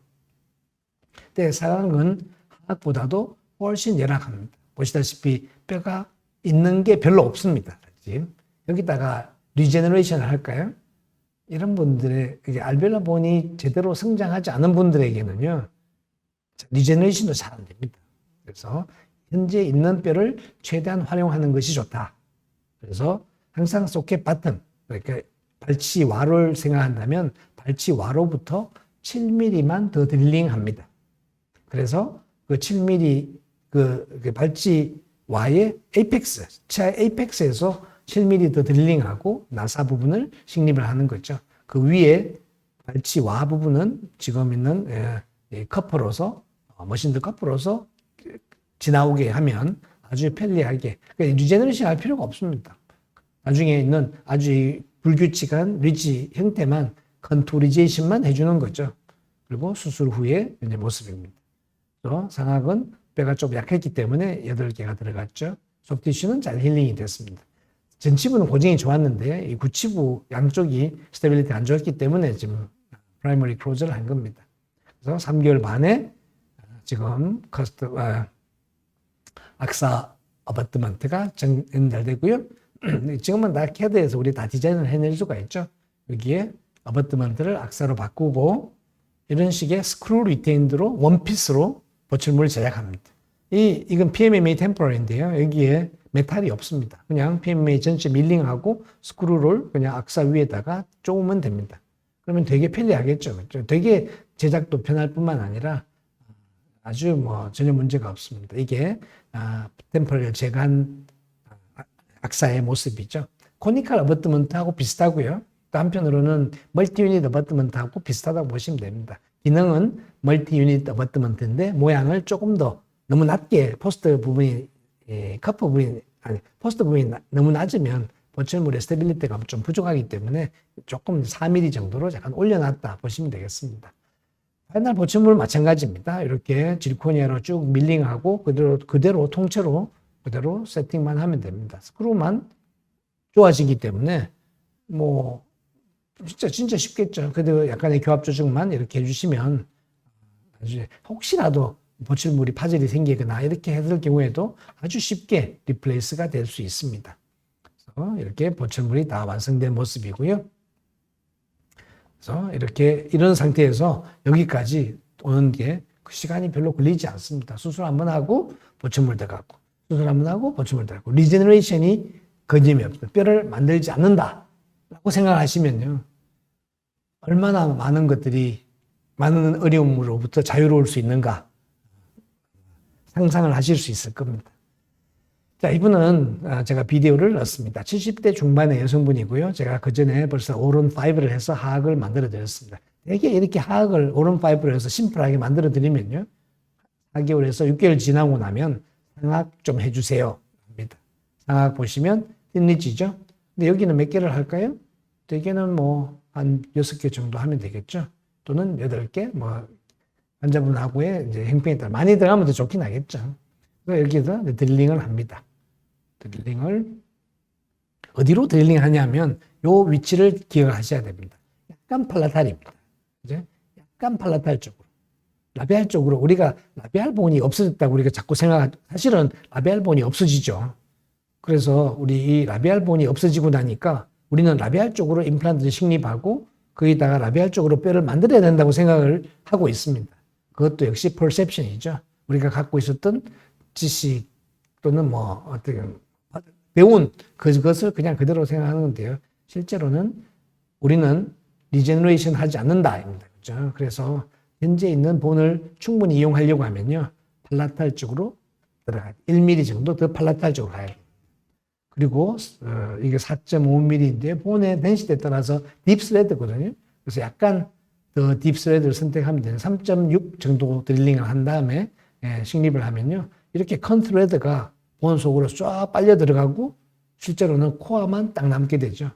S2: 근데 상악은 하악보다도 훨씬 열악합니다. 보시다시피 뼈가 있는 게 별로 없습니다. 여기다가 리제너레이션을 할까요? 이런 분들의 알베올라 본이 제대로 성장하지 않은 분들에게는요, 리제너레이션도 잘 안 됩니다. 그래서 현재 있는 뼈를 최대한 활용하는 것이 좋다. 그래서 항상 소켓 바텀, 그러니까 발치와로를 생각한다면 발치와로부터 7mm만 더 드릴링합니다. 그래서 그 7mm 그 발치와의 에이펙스, 치아 에이펙스에서 7mm 더 드릴링하고 나사 부분을 식립을 하는 거죠. 그 위에 발치와 부분은 지금 있는 커프로서 머신드 커프로서 지나오게 하면 아주 편리하게 그러니까 리제너레이션 할 필요가 없습니다. 나중에 있는 아주 불규칙한 리지 형태만 컨투리제이션만 해주는 거죠. 그리고 수술 후에 이제 모습입니다. 또 상악은 뼈가 좀 약했기 때문에 8개가 들어갔죠. 소프티슈는 잘 힐링이 됐습니다. 전치부는 고정이 좋았는데 이 구치부 양쪽이 스테빌리티 안 좋았기 때문에 지금 프라이머리 클로저를 한 겁니다. 그래서 3개월 반에 지금 악사 어바트먼트가 연달되고요. 지금은 다 CAD에서 우리 다 디자인을 해낼 수가 있죠. 여기에 어바트먼트를 악사로 바꾸고 이런 식의 스크루 리테인드로 원피스로 보철물을 제작합니다. 이건 PMMA 템포럴인데요. 여기에 메탈이 없습니다. 그냥 PMMA 전체 밀링하고 스크루를 그냥 악사 위에다가 쪼으면 됩니다. 그러면 되게 편리하겠죠. 되게 제작도 편할 뿐만 아니라 아주 전혀 문제가 없습니다. 이게 템포럴 제간 악사의 모습이죠. 코니컬 어버트먼트하고 비슷하고요. 또 한편으로는 멀티 유닛 어버트먼트하고 비슷하다고 보시면 됩니다. 기능은 멀티 유닛 어버트먼트인데 모양을 조금 더 너무 낮게 포스트 부분이 커프 부분이 포스트 부분이 너무 낮으면 보철물의 스테빌리티가 좀 부족하기 때문에 조금 4mm 정도로 약간 올려놨다 보시면 되겠습니다. 파이널 보철물 마찬가지입니다. 이렇게 질코니아로 쭉 밀링하고 그대로 통째로 그대로 세팅만 하면 됩니다. 스크루만 좋아지기 때문에 진짜 쉽겠죠. 그래도 약간의 교합 조정만 이렇게 해주시면 혹시라도 보철물이 파절이 생기거나 이렇게 했을 경우에도 아주 쉽게 리플레이스가 될 수 있습니다. 그래서 이렇게 보철물이 다 완성된 모습이고요. 그래서 이런 상태에서 여기까지 오는 게 그 시간이 별로 걸리지 않습니다. 수술 한번 하고 보철물 들어가고 수술 한번 하고 보철물 들어가고 리제너레이션이 거점이 없습니다. 뼈를 만들지 않는다라고 생각하시면요. 얼마나 많은 것들이 많은 어려움으로부터 자유로울 수 있는가 상상을 하실 수 있을 겁니다. 자, 이분은 제가 비디오를 넣었습니다. 70대 중반의 여성분이고요. 제가 그 전에 벌써 오른 5를 해서 하악을 만들어 드렸습니다. 되게 이렇게 하악을 오른 5를 해서 심플하게 만들어 드리면요. 4개월에서 6개월 지나고 나면 상악 좀 해주세요. 합니다. 상악 보시면 띵리지죠. 근데 여기는 몇 개를 할까요? 대개는 한 6개 정도 하면 되겠죠. 또는 8개, 환자분하고의 이제 행평에 따라 많이 들어가면 더 좋긴 하겠죠. 그래서 여기서 드릴링을 합니다. 드릴링을 어디로 드릴링 하냐면 요 위치를 기억하셔야 됩니다. 약간 팔라탈입니다. 이제 약간 팔라탈 쪽으로. 라비알 쪽으로 우리가 라비알 본이 없어졌다고 우리가 자꾸 사실은 라비알 본이 없어지죠. 그래서 우리 이 라비알 본이 없어지고 나니까 우리는 라비알 쪽으로 임플란트를 식립하고 거기다가 라비알 쪽으로 뼈를 만들어야 된다고 생각을 하고 있습니다. 그것도 역시 perception이죠. 우리가 갖고 있었던 지식 또는 어떻게 배운 그것을 그냥 그대로 생각하는 건데요. 실제로는 우리는 리제너레이션 하지 않는다입니다. 그렇죠? 그래서 현재 있는 본을 충분히 이용하려고 하면요. 팔라탈 쪽으로 들어가야 1mm 정도 더 팔라탈 쪽으로 가야 됩니다. 그리고 이게 4.5mm인데 본의 덴시티에 따라서 딥스레드거든요. 그래서 약간 더 딥스레드를 선택하면 되는 3.6 정도 드릴링을 한 다음에 식립을 하면요. 이렇게 컨트레드가 본 속으로 쫙 빨려 들어가고 실제로는 코어만 딱 남게 되죠.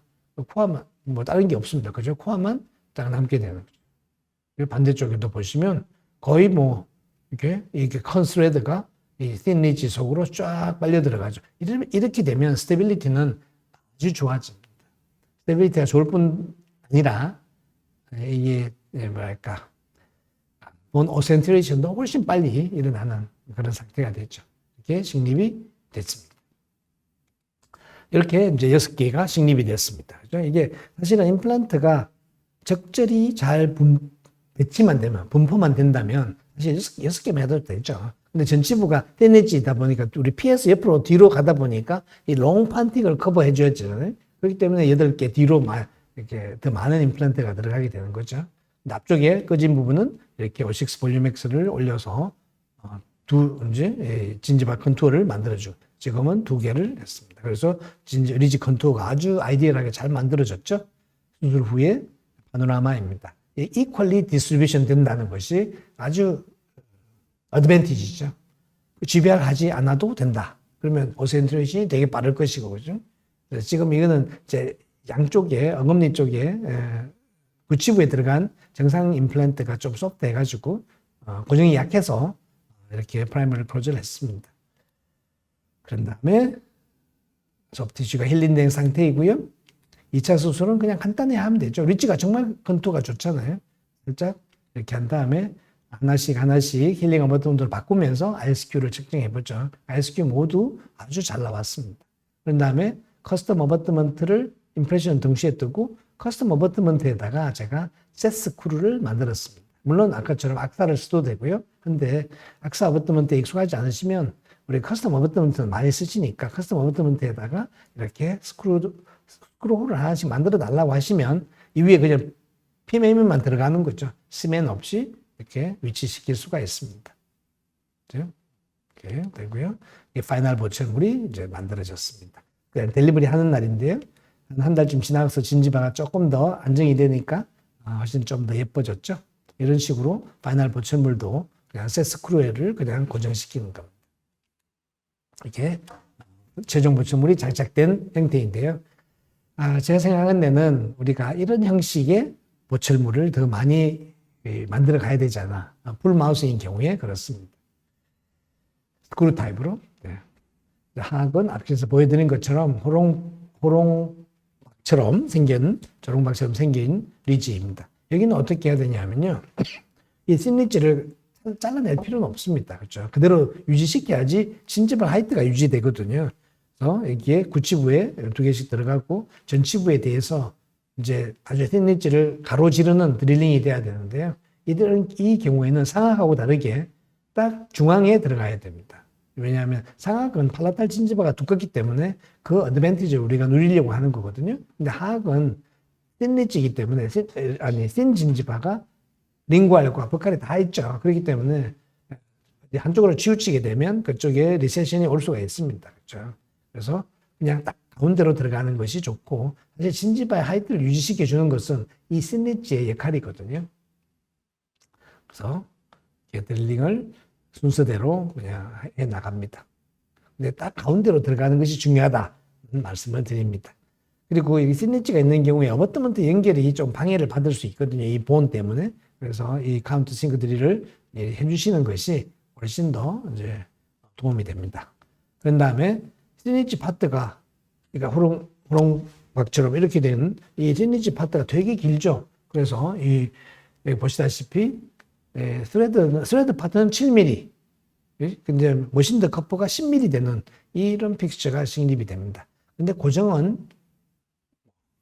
S2: 코어만 다른 게 없습니다. 그죠? 코어만 딱 남게 되는 거죠. 반대쪽에도 보시면 거의 이렇게 컨트레드가 이 틴리지 속으로 쫙 빨려 들어가죠. 이렇게 되면 스테빌리티는 아주 좋아집니다. 스테빌리티가 좋을 뿐 아니라 이게 본 오센트레이션도 훨씬 빨리 일어나는 그런 상태가 됐죠. 이렇게 식립이 됐습니다. 이렇게 이제 6개가 식립이 됐습니다. 그죠? 이게 사실은 임플란트가 적절히 잘 배치만 되면, 분포만 된다면 사실 6개만 해도 되죠. 근데 전치부가 떼내지다 보니까 우리 PS 옆으로 뒤로 가다 보니까 이 롱 판틱을 커버해 줘야죠. 그렇기 때문에 8개 뒤로 이렇게 더 많은 임플란트가 들어가게 되는 거죠. 근데 앞쪽에 꺼진 부분은 이렇게 O6 볼륨엑스를 올려서 진지바 컨투어를 만들어주고 지금은 2개를 했습니다. 그래서 리지 컨투어가 아주 아이디얼하게 잘 만들어졌죠. 수술 후에 파노라마입니다. 이퀄리 디스트리뷰션 된다는 것이 아주 어드밴티지죠. GBR 하지 않아도 된다. 그러면 오센트레이션이 되게 빠를 것이고, 그죠? 그래서 지금 이거는 이제 양쪽에, 어금니 쪽에, 구치부에 들어간 정상 임플란트가 좀 소프트해가지고, 고정이 약해서 이렇게 프라이머리 클로즈를 했습니다. 그런 다음에 소프티슈가 힐링된 상태이고요. 2차 수술은 그냥 간단히 하면 되죠. 리치가 정말 컨투어가 좋잖아요. 살짝 이렇게 한 다음에 하나씩 힐링 어버트먼트를 바꾸면서 RSQ를 측정해보죠. RSQ 모두 아주 잘 나왔습니다. 그런 다음에 커스텀 어버트먼트를 임프레션 동시에 뜨고 커스텀 어버트먼트에다가 제가 세스 크루를 만들었습니다. 물론 아까처럼 악사를 써도 되고요. 근데 악사 어버트먼트에 익숙하지 않으시면 우리 커스텀 어버트먼트는 많이 쓰시니까 커스텀 어버트먼트에다가 이렇게 스크루홀을 하나씩 만들어 달라고 하시면 이 위에 그냥 PMM만 들어가는 거죠. 스맨 없이 이렇게 위치시킬 수가 있습니다. 이렇게 되고요. 이 파이널 보철물이 이제 만들어졌습니다. 델리버리 하는 날인데요. 한 달쯤 지나서 진지바가 조금 더 안정이 되니까 훨씬 좀 더 예뻐졌죠. 이런 식으로 파이널 보철물도 그냥 세스크루에를 그냥 고정시키는 겁니다. 이게 최종 보철물이 장착된 형태인데요. 제가 생각하는 데는 우리가 이런 형식의 보철물을 더 많이 만들어 가야 되잖아. 풀 마우스인 경우에 그렇습니다. 스크루 타입으로. 네. 하악은 앞에서 보여드린 것처럼 호롱박처럼 생긴, 조롱박처럼 생긴 리지입니다. 여기는 어떻게 해야 되냐면요. 이 씬 리지를 잘라낼 필요는 없습니다. 그렇죠? 그대로 유지시켜야지 진지바 하이트가 유지되거든요. 그래서 여기에 구치부에 2개씩 들어가고 전치부에 대해서 이제 아주 씬 리지를 가로지르는 드릴링이 돼야 되는데요. 이 경우에는 상악하고 다르게 딱 중앙에 들어가야 됩니다. 왜냐하면 상악은 팔라탈 진지바가 두껍기 때문에 그 어드밴티지를 우리가 누리려고 하는 거거든요. 근데 하악은 씬 리지이기 때문에 씬 진지바가 링구알과 버칼이 다 있죠. 그렇기 때문에 한쪽으로 치우치게 되면 그쪽에 리세션이 올 수가 있습니다. 그렇죠? 그래서 그냥 딱 가운데로 들어가는 것이 좋고 사실 진지바의 하이트를 유지시켜 주는 것은 이 씬 리지의 역할이거든요. 그래서 드릴링을 순서대로 그냥 해 나갑니다. 근데 딱 가운데로 들어가는 것이 중요하다는 말씀을 드립니다. 그리고 이 씬 리지가 있는 경우에 어버트먼트 연결이 좀 방해를 받을 수 있거든요. 이 본 때문에. 그래서 이 카운트 싱크 드릴을 해주시는 것이 훨씬 더 이제 도움이 됩니다. 그런 다음에 씬 리지 파트가 그러니까 호롱박처럼 이렇게 된 이 씬 리지 파트가 되게 길죠. 그래서 여기 보시다시피 스레드 파트는 7mm, 근데 머신드 커퍼가 10mm 되는 이런 픽스처가 식립이 됩니다. 근데 고정은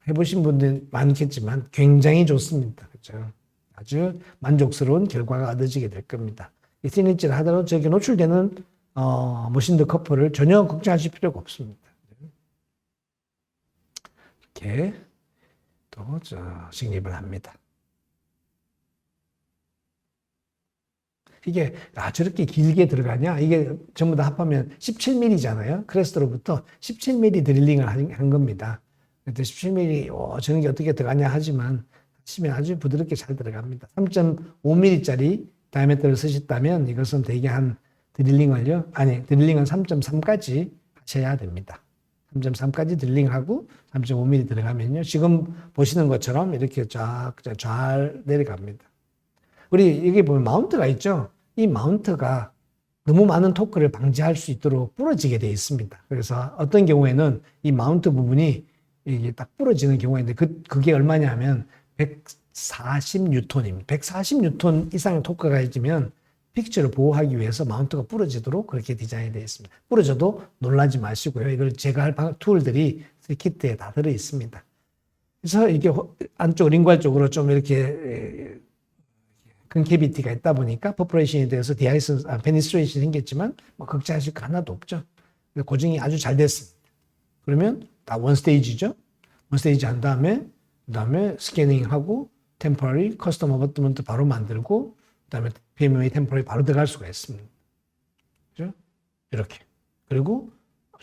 S2: 해보신 분들 많겠지만 굉장히 좋습니다. 그렇죠? 아주 만족스러운 결과가 얻어지게 될 겁니다. 이 씬 리지를 하더라도 저기 노출되는 머신드 커퍼를 전혀 걱정하실 필요가 없습니다. 이렇게 또 식립을 합니다. 이게 저렇게 길게 들어가냐? 이게 전부 다 합하면 17mm잖아요. 크레스트로부터 17mm 드릴링을 한 겁니다. 그때 17mm 저런 게 어떻게 들어가냐 하지만 하시면 아주 부드럽게 잘 들어갑니다. 3.5mm짜리 다이아메터를 쓰셨다면 이것은 대개 한 드릴링은 3.3까지 하셔야 됩니다. 3.3까지 드릴링하고 3.5mm 들어가면요. 지금 보시는 것처럼 이렇게 쫙 내려갑니다. 우리 여기 보면 마운트가 있죠. 이 마운트가 너무 많은 토크를 방지할 수 있도록 부러지게 되어 있습니다. 그래서 어떤 경우에는 이 마운트 부분이 이게 딱 부러지는 경우가 있는데 그게 얼마냐면 140뉴턴입니다. 140뉴턴 이상의 토크가 있으면 픽처를 보호하기 위해서 마운트가 부러지도록 그렇게 디자인이 되어 있습니다. 부러져도 놀라지 마시고요. 이걸 제거할 툴들이 키트에 다 들어 있습니다. 그래서 이게 안쪽 링괄 쪽으로 좀 이렇게 컨케비티가 있다 보니까 퍼포레이션에 대해서 페니스트레이션이 생겼지만 뭐 걱정하실 거 하나도 없죠. 고증이 아주 잘 됐습니다. 그러면 다 원스테이지죠. 원스테이지 한 다음에 그다음에 스캐닝하고 템포러리 커스텀 어버트먼트 바로 만들고 그다음에 PMMA 템포러리 바로 들어갈 수가 있습니다. 그죠? 이렇게. 그리고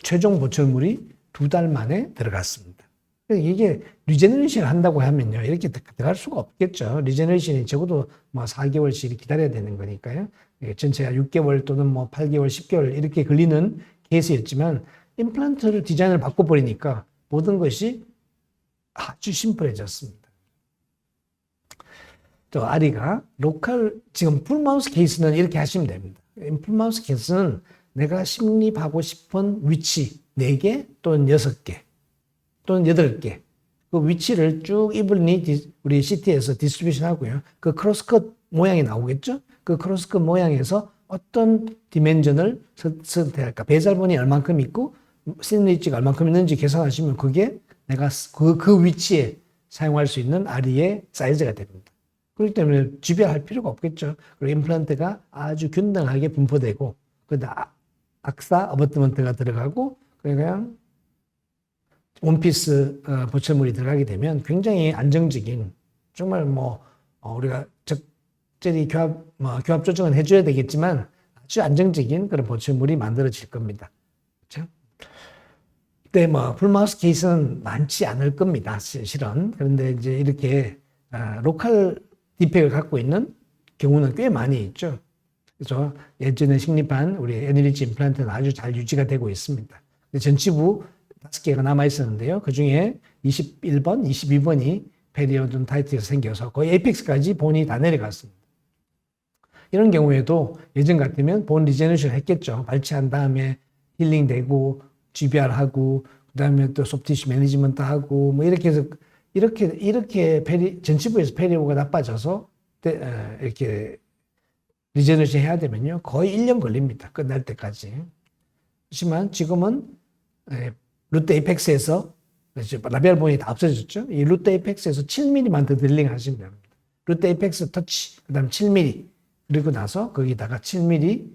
S2: 최종 보철물이 2달 만에 들어갔습니다. 이게 리제너레이션을 한다고 하면요. 이렇게 들어갈 수가 없겠죠. 리제너레이션이 적어도 뭐 4개월씩 기다려야 되는 거니까요. 전체가 6개월 또는 뭐 8개월, 10개월 이렇게 걸리는 케이스였지만 임플란트를 디자인을 바꿔버리니까 모든 것이 아주 심플해졌습니다. 또 아리가 로컬 지금 풀마우스 케이스는 이렇게 하시면 됩니다. 풀마우스 케이스는 내가 식립하고 싶은 위치 4개 또는 6개 또는 8개 그 위치를 쭉 이블리 우리 CT에서 디스트리뷰션 하고요. 그 크로스컷 모양이 나오겠죠? 그 크로스컷 모양에서 어떤 디멘전을 선택할까? 배달본이 얼만큼 있고 시너지가 얼만큼 있는지 계산하시면 그게 내가 그 위치에 사용할 수 있는 아리의 사이즈가 됩니다. 그렇기 때문에 지별할 필요가 없겠죠. 그리고 임플란트가 아주 균등하게 분포되고 그다음 악사 어버트먼트가 들어가고 그냥 원피스 보철물이 들어가게 되면 굉장히 안정적인 정말 우리가 적절히 교합 조정은 해줘야 되겠지만 아주 안정적인 그런 보철물이 만들어질 겁니다. 그렇죠? 그때 풀마우스 케이스는 많지 않을 겁니다. 실은. 그런데 이제 이렇게 로컬 디펙을 갖고 있는 경우는 꽤 많이 있죠. 그래서 예전에 식립한 우리 NLG 임플란트는 아주 잘 유지가 되고 있습니다. 전치부 5개가 남아 있었는데요. 그 중에 21번, 22번이 페리오돈타이트에서 생겨서 거의 에이펙스까지 본이 다 내려갔습니다. 이런 경우에도 예전 같으면 본 리제너레이션을 했겠죠. 발치한 다음에 힐링되고 GBR하고 그다음에 또 소프티슈 매니지먼트 하고 뭐 이렇게 해서 이렇게 전치부에서 페리오가 나빠져서 이렇게 리제너레이션 해야 되면요. 거의 1년 걸립니다. 끝날 때까지. 하지만 지금은 루트 에이펙스에서 라비알 본이 다 없어졌죠. 이 루트 에이펙스에서 7mm만 더 드릴링 하시면 됩니다. 루트 에이펙스 터치, 그 다음 7mm 그리고 나서 거기다가 7mm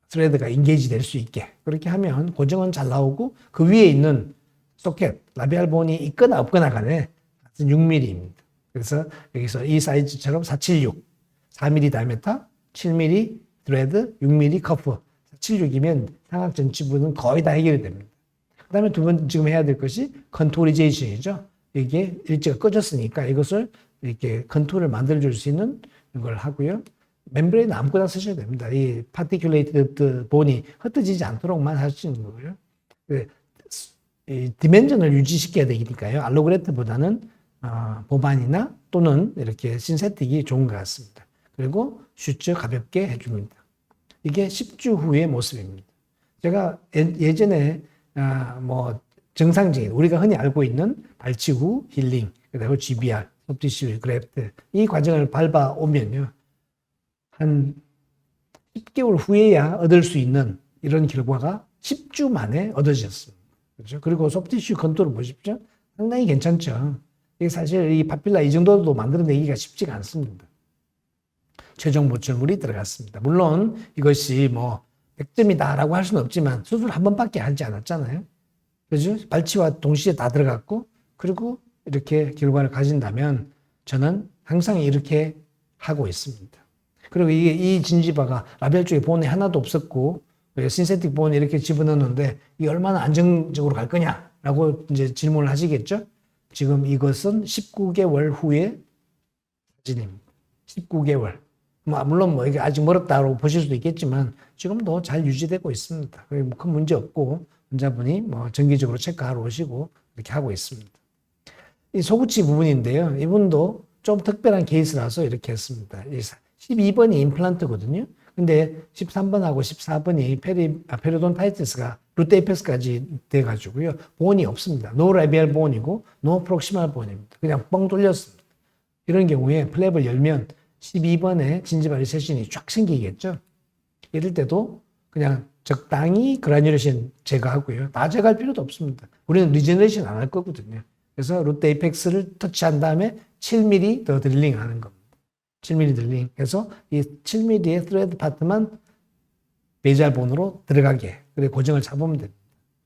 S2: 스레드가 인게이지 될 수 있게 그렇게 하면 고정은 잘 나오고 그 위에 있는 소켓, 라비알 본이 있거나 없거나 간에 6mm입니다. 그래서 여기서 이 사이즈처럼 476, 4mm 다이아메터, 7mm 드레드, 6mm 커프 476이면 상악 전치부는 거의 다 해결이 됩니다. 그 다음에 두 번 지금 해야 될 것이 컨토리제이션이죠. 이게 일지가 꺼졌으니까 이것을 이렇게 컨투를 만들어줄 수 있는 걸 하고요. 멤브레인 아무거나 쓰셔야 됩니다. 이 파티큘레이티드 본이 흩어지지 않도록만 하시는 거고요. 이 디멘전을 유지시켜야 되니까요. 알로그래프보다는 보반이나 또는 이렇게 신세틱이 좋은 것 같습니다. 그리고 슈츠 가볍게 해줍니다. 이게 10주 후의 모습입니다. 제가 예전에 정상적인 우리가 흔히 알고 있는 발치 후 힐링, 그리고 GBR, 소프티슈 그래프트 이 과정을 밟아오면요. 한 10개월 후에야 얻을 수 있는 이런 결과가 10주 만에 얻어졌습니다. 그렇죠? 그리고 소프티슈 컨트롤 보십시오. 상당히 괜찮죠. 이게 사실 이 파필라 이 정도도 만들어내기가 쉽지가 않습니다. 최종 보철물이 들어갔습니다. 물론 이것이 100점이다라고 할 수는 없지만 수술 한 번밖에 하지 않았잖아요. 그죠? 발치와 동시에 다 들어갔고 그리고 이렇게 결과를 가진다면 저는 항상 이렇게 하고 있습니다. 그리고 이 진지바가 라비알 쪽에 본이 하나도 없었고 신세틱 본이 이렇게 집어넣었는데 이게 얼마나 안정적으로 갈 거냐라고 이제 질문을 하시겠죠? 지금 이것은 19개월 후의 사진입니다. 19개월. 물론 이게 아직 멀었다고 보실 수도 있겠지만 지금도 잘 유지되고 있습니다. 큰 문제 없고 환자분이 정기적으로 체크하러 오시고 이렇게 하고 있습니다. 이 소구치 부분인데요. 이분도 좀 특별한 케이스라서 이렇게 했습니다. 12번이 임플란트거든요. 근데 13번하고 14번이 페리오돈타이티스가 루트 에이펙스까지 돼가지고요. 본이 없습니다. 노 라비알 본이고 노 프록시말 본입니다. 그냥 뻥 뚫렸습니다. 이런 경우에 플랩을 열면 12번에 진지바 리세션이 쫙 생기겠죠. 이럴 때도 그냥 적당히 그라뉴레이션 제거하고요. 다 제거할 필요도 없습니다. 우리는 리제너레이션 안 할 거거든요. 그래서 루트 에이펙스를 터치한 다음에 7mm 더 드릴링 하는 겁니다. 7mm 드릴링. 그래서 이 7mm의 thread 파트만 베이지알 본으로 들어가게. 그래 고정을 잡으면 됩니다.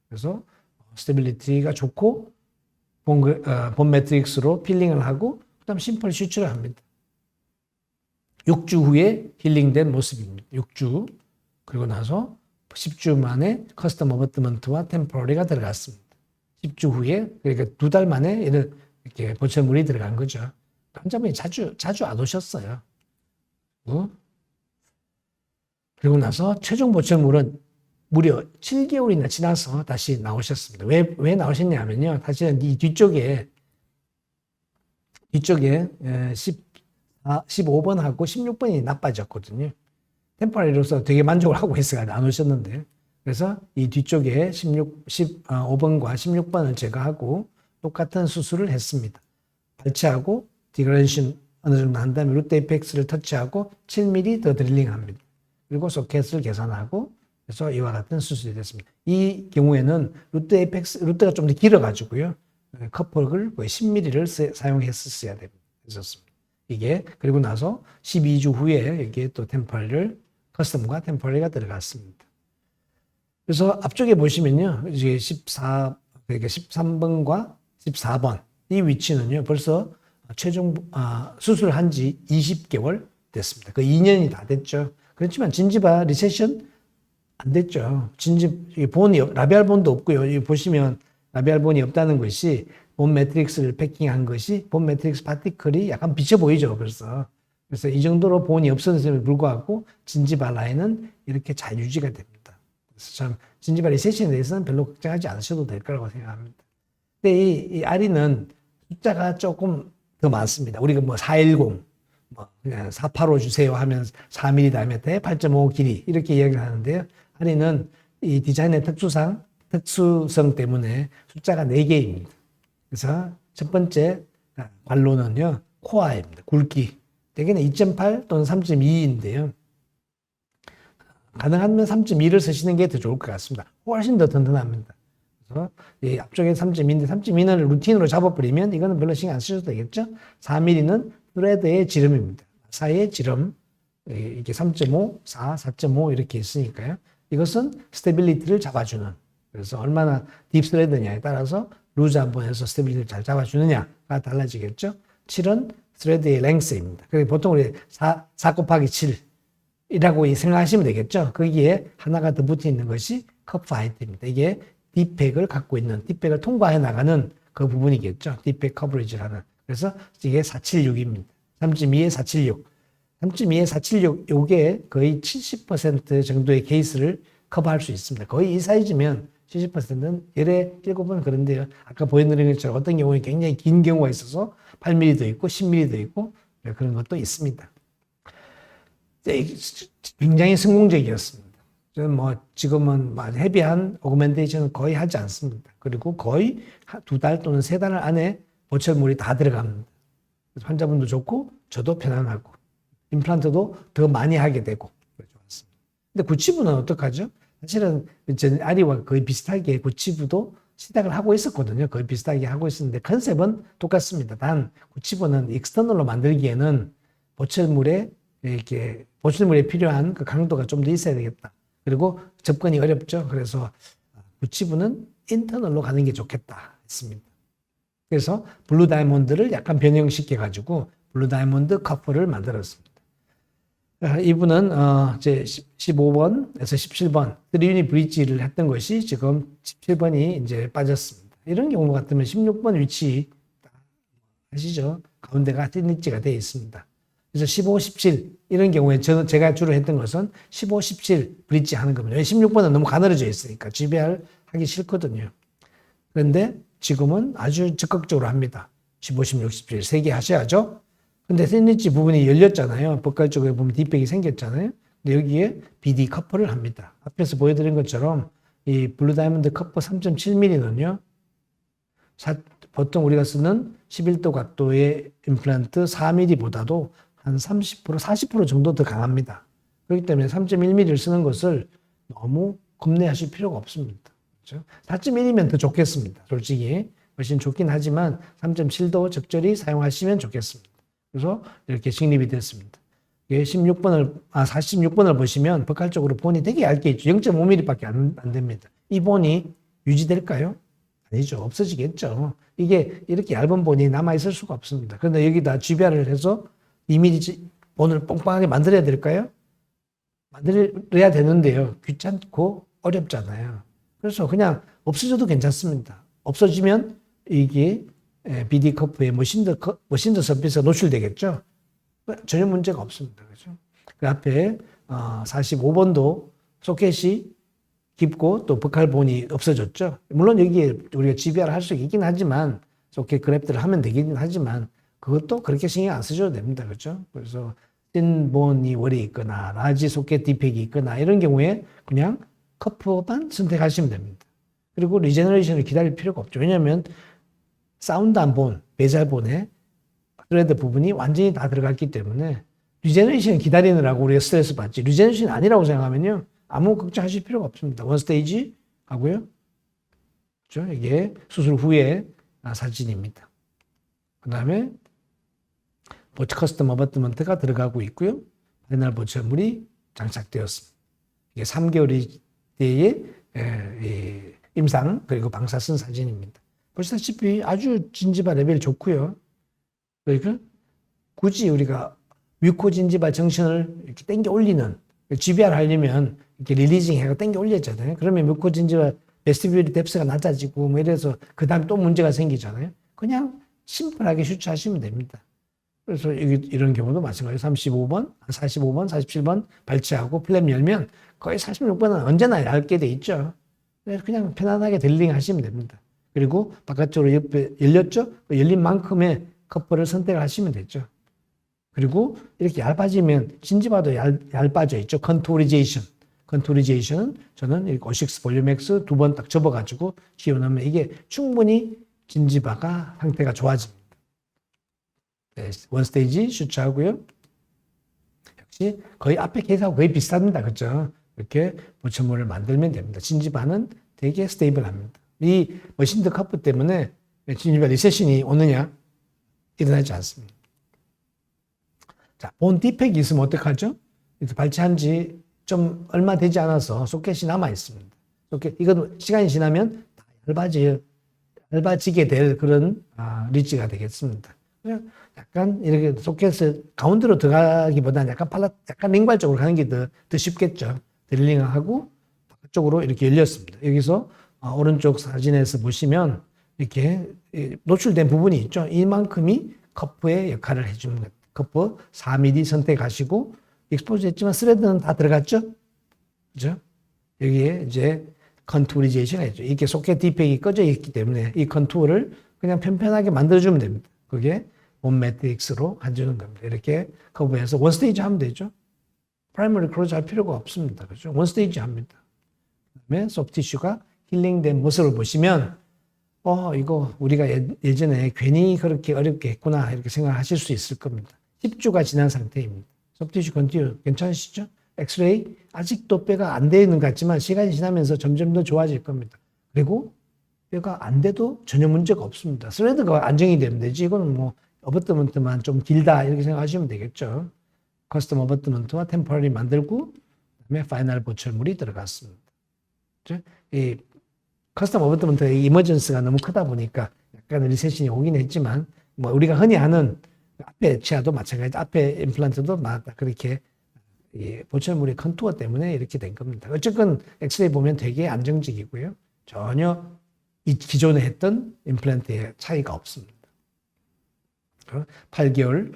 S2: 그래서 스테빌리티가 좋고 본 매트릭스로 필링을 하고 그다음 심플 슈츠를 합니다. 6주 후에 힐링된 모습입니다. 6주. 그리고 나서 10주 만에 커스텀 어버트먼트와 템포러리가 들어갔습니다. 10주 후에 그러니까 2달 만에 이렇게 보철물이 들어간 거죠. 환자분이 자주 안 오셨어요. 그리고 나서 최종 보철물은 무려 7개월이나 지나서 다시 나오셨습니다. 왜 나오셨냐면요. 사실은 이 뒤쪽에 15번하고 16번이 나빠졌거든요. 템포러리로서 되게 만족을 하고 있어요. 안 오셨는데. 그래서 이 뒤쪽에 15번과 16번을 제거하고 똑같은 수술을 했습니다. 발치하고 디그레이션 어느 정도 한 다음에 루트 에이펙스를 터치하고 7mm 더 드릴링합니다. 그리고 소켓을 계산하고 그래서 이와 같은 수술이 됐습니다. 이 경우에는 루트가 좀 더 길어가지고요. 커플을 거의 10mm를 사용했었어야 됐었습니다. 이게 그리고 나서 12주 후에 여기에 또 커스텀과 템포러리가 들어갔습니다. 그래서 앞쪽에 보시면요. 이제 그러니까 13번과 14번 이 위치는요. 벌써 최종 수술한 지 20개월 됐습니다. 그 2년이 다 됐죠. 그렇지만 진지바 리세션 안 됐죠. 라비알 본도 없고요. 여기 보시면 라비알 본이 없다는 것이 본 매트릭스를 패킹한 것이 본 매트릭스 파티클이 약간 비쳐 보이죠. 그래서 이 정도로 본이 없어졌음에 불구하고 진지바 라인은 이렇게 잘 유지가 됩니다. 그래서 참 진지바 리세션에 대해서는 별로 걱정하지 않으셔도 될 거라고 생각합니다. 근데 이 아리는 숫자가 조금 더 많습니다. 우리가 뭐 410, 그냥 485 주세요 하면 4mm 다이아메터에 8.5 길이 이렇게 이야기를 하는데요. 아리는 이 디자인의 특수성 때문에 숫자가 4개입니다. 그래서 첫 번째 관로는요. 코어입니다. 굵기. 대개는 2.8 또는 3.2인데요. 가능하면 3.2를 쓰시는 게 더 좋을 것 같습니다. 훨씬 더 든든합니다. 그래서 이 앞쪽에 3.2인데 3.2는 루틴으로 잡아버리면 이거는 별로 신경 안 쓰셔도 되겠죠. 4mm는 트레드의 지름입니다. 사이의 지름. 이게 3.5, 4, 4.5 이렇게 있으니까요. 이것은 스테빌리티를 잡아주는. 그래서 얼마나 딥 스레드냐에 따라서 루즈 한 번 해서 스테빌리티를 잘 잡아주느냐가 달라지겠죠. 7은 스레드의 랭스입니다. 그래서 보통 우리 4 곱하기 7이라고 생각하시면 되겠죠. 거기에 하나가 더 붙어 있는 것이 커프 하이트입니다. 이게 딥팩을 갖고 있는, 딥팩을 통과해 나가는 그 부분이겠죠. 딥팩 커버리지를 하는. 그래서 이게 476입니다. 3.2에 476. 3.2에 476, 요게 거의 70% 정도의 케이스를 커버할 수 있습니다. 거의 이 사이즈면 70%는 열에 7번 그런데요. 아까 보여드린 것처럼 어떤 경우에 굉장히 긴 경우가 있어서 8mm도 있고 10mm도 있고 그런 것도 있습니다. 굉장히 성공적이었습니다. 저는 지금은 헤비한 오그멘테이션은 거의 하지 않습니다. 그리고 거의 2달 또는 3달 안에 보철물이 다 들어갑니다. 환자분도 좋고 저도 편안하고 임플란트도 더 많이 하게 되고 좋았습니다. 근데 구치부는 어떡하죠? 사실은 아리와 거의 비슷하게 구치부도 시작을 하고 있었거든요. 거의 비슷하게 하고 있었는데 컨셉은 똑같습니다. 단 구치부는 익스터널로 만들기에는 보철물에 필요한 그 강도가 좀 더 있어야 되겠다. 그리고 접근이 어렵죠. 그래서 구치부는 인터널로 가는 게 좋겠다 했습니다. 그래서 블루 다이아몬드를 약간 변형시켜 가지고 블루 다이아몬드 커플을 만들었습니다. 이분은 이제 15번에서 17번 3유닛 브릿지를 했던 것이 지금 17번이 이제 빠졌습니다. 이런 경우 같으면 16번 위치 아시죠? 가운데가 띠니치가 되어 있습니다. 그래서 15, 17 이런 경우에 제가 주로 했던 것은 15, 17 브릿지 하는 겁니다. 16번은 너무 가늘어져 있으니까 GBR 하기 싫거든요. 그런데 지금은 아주 적극적으로 합니다. 15, 16, 17 3개 하셔야죠. 근데 샌드위치 부분이 열렸잖아요. 벽갈 쪽에 보면 뒷백이 생겼잖아요. 근데 여기에 BD 커플을 합니다. 앞에서 보여드린 것처럼 이 블루 다이아몬드 커플 3.7mm는요. 보통 우리가 쓰는 11도 각도의 임플란트 4mm보다도 한 30%, 40% 정도 더 강합니다. 그렇기 때문에 3.1mm를 쓰는 것을 너무 겁내하실 필요가 없습니다. 그렇죠? 4.1이면 더 좋겠습니다. 솔직히 훨씬 좋긴 하지만 3.7도 적절히 사용하시면 좋겠습니다. 그래서 이렇게 식립이 됐습니다. 이게 46번을 보시면 벅칼적으로 본이 되게 얇게 있죠. 0.5mm밖에 안 됩니다. 이 본이 유지될까요? 아니죠. 없어지겠죠. 이게 이렇게 얇은 본이 남아있을 수가 없습니다. 그런데 여기다 GBR을 해서 2mm 본을 뽕빵하게 만들어야 될까요? 만들어야 되는데요. 귀찮고 어렵잖아요. 그래서 그냥 없어져도 괜찮습니다. 없어지면 이게 BD 커프의 머신드 서피스가 노출되겠죠. 전혀 문제가 없습니다. 그죠? 그 앞에 45번도 소켓이 깊고 또 버칼본이 없어졌죠. 물론 여기에 우리가 GBR 할 수 있긴 하지만 소켓 그래프트를 하면 되긴 하지만 그것도 그렇게 신경 안 쓰셔도 됩니다. 그렇죠? 그래서 뜬 본이 월이 있거나 라지 소켓 디펙이 있거나 이런 경우에 그냥 커프만 선택하시면 됩니다. 그리고 리제너레이션을 기다릴 필요가 없죠. 왜냐하면 사운드한 본, 베젤본에 스레드 부분이 완전히 다 들어갔기 때문에 리제너레이션 기다리느라고 우리가 스트레스 받지. 리제너레이션이 아니라고 생각하면요. 아무 걱정하실 필요가 없습니다. 원 스테이지 하고요. 그렇죠? 이게 수술 후에 사진입니다. 그 다음에 보츠 커스텀 어버트먼트가 들어가고 있고요. 파이널 보츠물이 장착되었습니다. 이게 3개월이 때의 임상 그리고 방사 쓴 사진입니다. 보시다시피 아주 진지바 레벨 좋고요. 그러니까 굳이 우리가 뮤코진지바 정신을 이렇게 당겨 올리는 GBR 하려면 이렇게 릴리징 해가 당겨 올렸잖아요. 그러면 뮤코진지바 베스티뷸리 뎁스가 낮아지고 뭐 이래서 그 다음에 또 문제가 생기잖아요. 그냥 심플하게 슈트하시면 됩니다. 그래서 이런 경우도 마찬가지로 35번, 45번, 47번 발치하고 플랩 열면 거의 46번은 언제나 얇게 돼 있죠. 그냥 편안하게 딜링 하시면 됩니다. 그리고 바깥쪽으로 옆에 열렸죠? 열린 만큼의 커프를 선택하시면 되죠. 그리고 이렇게 얇아지면 진지바도 얇아져 있죠. 컨투리제이션은 저는 이렇게 오식스 볼륨엑스 2번 딱 접어가지고 씌워놓으면 이게 충분히 진지바가 상태가 좋아집니다. 네, 원 스테이지 슈트하고요. 역시 거의 앞에 케이스하고 거의 비슷합니다. 그렇죠? 이렇게 보츠물을 만들면 됩니다. 진지바는 되게 스테이블합니다. 이 머신드 커프 때문에 진지바 리세션이 오느냐? 일어나지 않습니다. 자, 본 디펙이 있으면 어떡하죠? 발치한 지 좀 얼마 되지 않아서 소켓이 남아 있습니다. 소켓, 이건 시간이 지나면 다 얇아지게 될 그런 리치가 되겠습니다. 약간 이렇게 소켓을 가운데로 들어가기보다는 약간 링발적으로 가는 게 더 쉽겠죠. 드릴링하고 바깥쪽으로 이렇게 열렸습니다. 여기서 오른쪽 사진에서 보시면 이렇게 노출된 부분이 있죠. 이만큼이 커프의 역할을 해주는 것. 커프 4mm 선택하시고 익스포즈 했지만 스레드는 다 들어갔죠. 그죠? 여기에 이제 컨투리제이션이 있죠. 이렇게 소켓 디펙이 꺼져 있기 때문에 이 컨투어를 그냥 편편하게 만들어주면 됩니다. 그게 원 매트릭스로 해주는 겁니다. 이렇게 커브해서 원 스테이지 하면 되죠. 프라이머리 크로즈 할 필요가 없습니다. 그죠? 원 스테이지 합니다. 그 다음에 소프티슈가 힐링된 모습을 보시면 이거 우리가 예전에 괜히 그렇게 어렵게 했구나 이렇게 생각하실 수 있을 겁니다. 10주가 지난 상태입니다. 소프티슈 컨티뉴 괜찮으시죠? 엑스레이 아직도 뼈가 안 되어 있는 것 같지만 시간이 지나면서 점점 더 좋아질 겁니다. 그리고 뼈가 안 돼도 전혀 문제가 없습니다. 스레드가 안정이 되면 되지 이거는 뭐 어버트먼트만 좀 길다 이렇게 생각하시면 되겠죠. 커스텀 어버트먼트와 템퍼러리 만들고 그다음에 파이널 보철물이 들어갔습니다. 이 커스텀 어버트먼트의 이머전스가 너무 크다 보니까 약간 리세션이 오긴 했지만 뭐 우리가 흔히 하는 앞에 치아도 마찬가지, 앞에 임플란트도 그렇게 보철물의 컨투어 때문에 이렇게 된 겁니다. 어쨌건 엑스레이 보면 되게 안정적이고요. 전혀 이 기존에 했던 임플란트의 차이가 없습니다. 8개월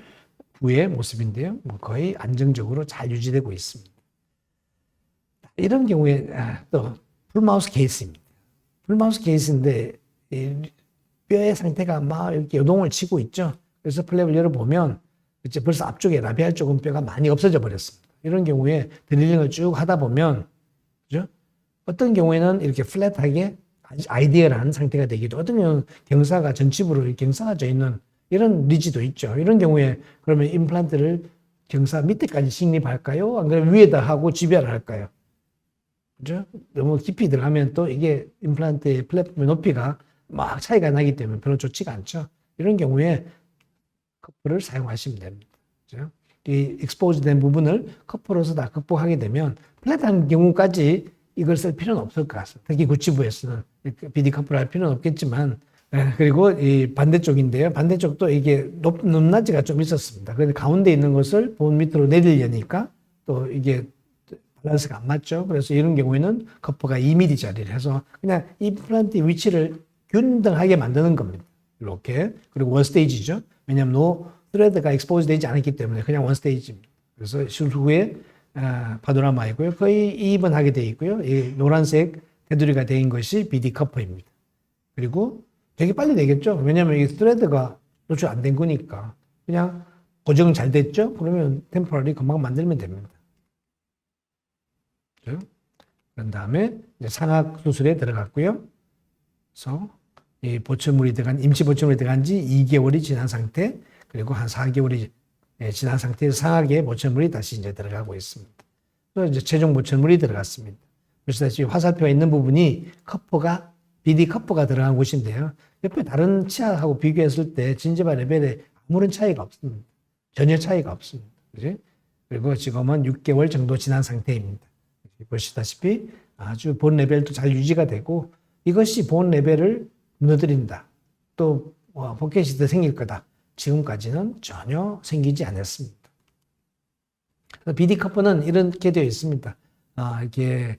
S2: 후의 모습인데요. 뭐 거의 안정적으로 잘 유지되고 있습니다. 이런 경우에 또 풀마우스 케이스입니다. 풀마우스 케이스인데 뼈의 상태가 막 이렇게 요동을 치고 있죠. 그래서 플랩을 열어보면 이제 벌써 앞쪽에 라비알 쪽은 뼈가 많이 없어져 버렸습니다. 이런 경우에 드릴링을 쭉 하다 보면 그죠? 어떤 경우에는 이렇게 플랫하게 아이디얼한 상태가 되기도, 어떤 경우는 경사가 전치부로 이렇게 경사져 있는 이런 리지도 있죠. 이런 경우에 그러면 임플란트를 경사 밑에까지 식립할까요? 안 그러면 위에다 하고 GBR을 할까요? 그죠? 너무 깊이 들어가면 또 이게 임플란트의 플랫폼의 높이가 막 차이가 나기 때문에 별로 좋지가 않죠. 이런 경우에 커프를 사용하시면 됩니다. 그죠? 이 익스포즈 된 부분을 커프로서 다 극복하게 되면 플랫한 경우까지 이걸 쓸 필요는 없을 것 같습니다. 특히 구치부에서는 BD 커프를 할 필요는 없겠지만, 그리고 이 반대쪽인데요. 반대쪽도 이게 높낮이가 좀 있었습니다. 그런데 가운데 있는 것을 본 밑으로 내리려니까 또 이게 밸런스가 안 맞죠. 그래서 이런 경우에는 커프가 2mm짜리를 해서 그냥 임플란트 위치를 균등하게 만드는 겁니다. 이렇게. 그리고 원 스테이지죠. 왜냐하면 노 스레드가 익스포즈 되지 않았기 때문에 그냥 원 스테이지입니다. 그래서 수술 후에 파노라마이고요. 거의 2번 하게 되어 있고요. 이 노란색 테두리가 되어 있는 것이 BD 커프입니다. 그리고 되게 빨리 되겠죠. 왜냐하면 이 스레드가 노출 안 된 거니까 그냥 고정 잘 됐죠. 그러면 템포럴리 금방 만들면 됩니다. 그런 다음에 이제 상악 수술에 들어갔고요. 그래서 이 보철물이 들어간 임시 보철물이 들어간 지 2개월이 지난 상태, 그리고 한 4개월이 지난 상태에서 상악에 보철물이 다시 이제 들어가고 있습니다. 또 이제 최종 보철물이 들어갔습니다. 보시다시피 화살표가 있는 부분이 커프가 BD 커프가 들어간 곳인데요. 옆에 다른 치아하고 비교했을 때 진지바 레벨에 아무런 차이가 없습니다. 전혀 차이가 없습니다. 그지? 그리고 지금은 6개월 정도 지난 상태입니다. 보시다시피 아주 본 레벨도 잘 유지가 되고 이것이 본 레벨을 무너뜨린다. 또 포켓이 더 생길 거다. 지금까지는 전혀 생기지 않았습니다. BD 커프는 이렇게 되어 있습니다. 이게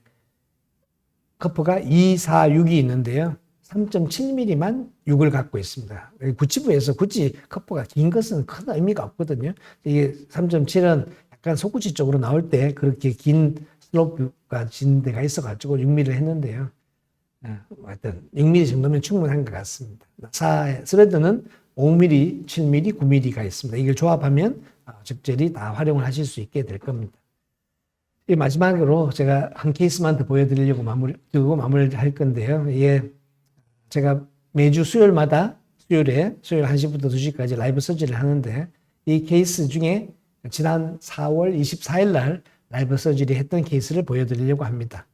S2: 커프가 2, 4, 6이 있는데요. 3.7mm만 6을 갖고 있습니다. 구치부에서 굳이 커프가 긴 것은 큰 의미가 없거든요. 이게 3.7은 약간 속구치 쪽으로 나올 때 그렇게 긴 슬로프가 진 데가 있어가지고 6mm를 했는데요. 하여튼 6mm 정도면 충분한 것 같습니다. 스레드는 5mm, 7mm, 9mm가 있습니다. 이걸 조합하면 적절히 다 활용을 하실 수 있게 될 겁니다. 이 마지막으로 제가 한 케이스만 더 보여드리려고 마무리를 할 건데요. 이게 제가 매주 수요일마다 수요일 1시부터 2시까지 라이브 서지를 하는데 이 케이스 중에 지난 4월 24일 날 라이브 서지리 했던 케이스를 보여드리려고 합니다.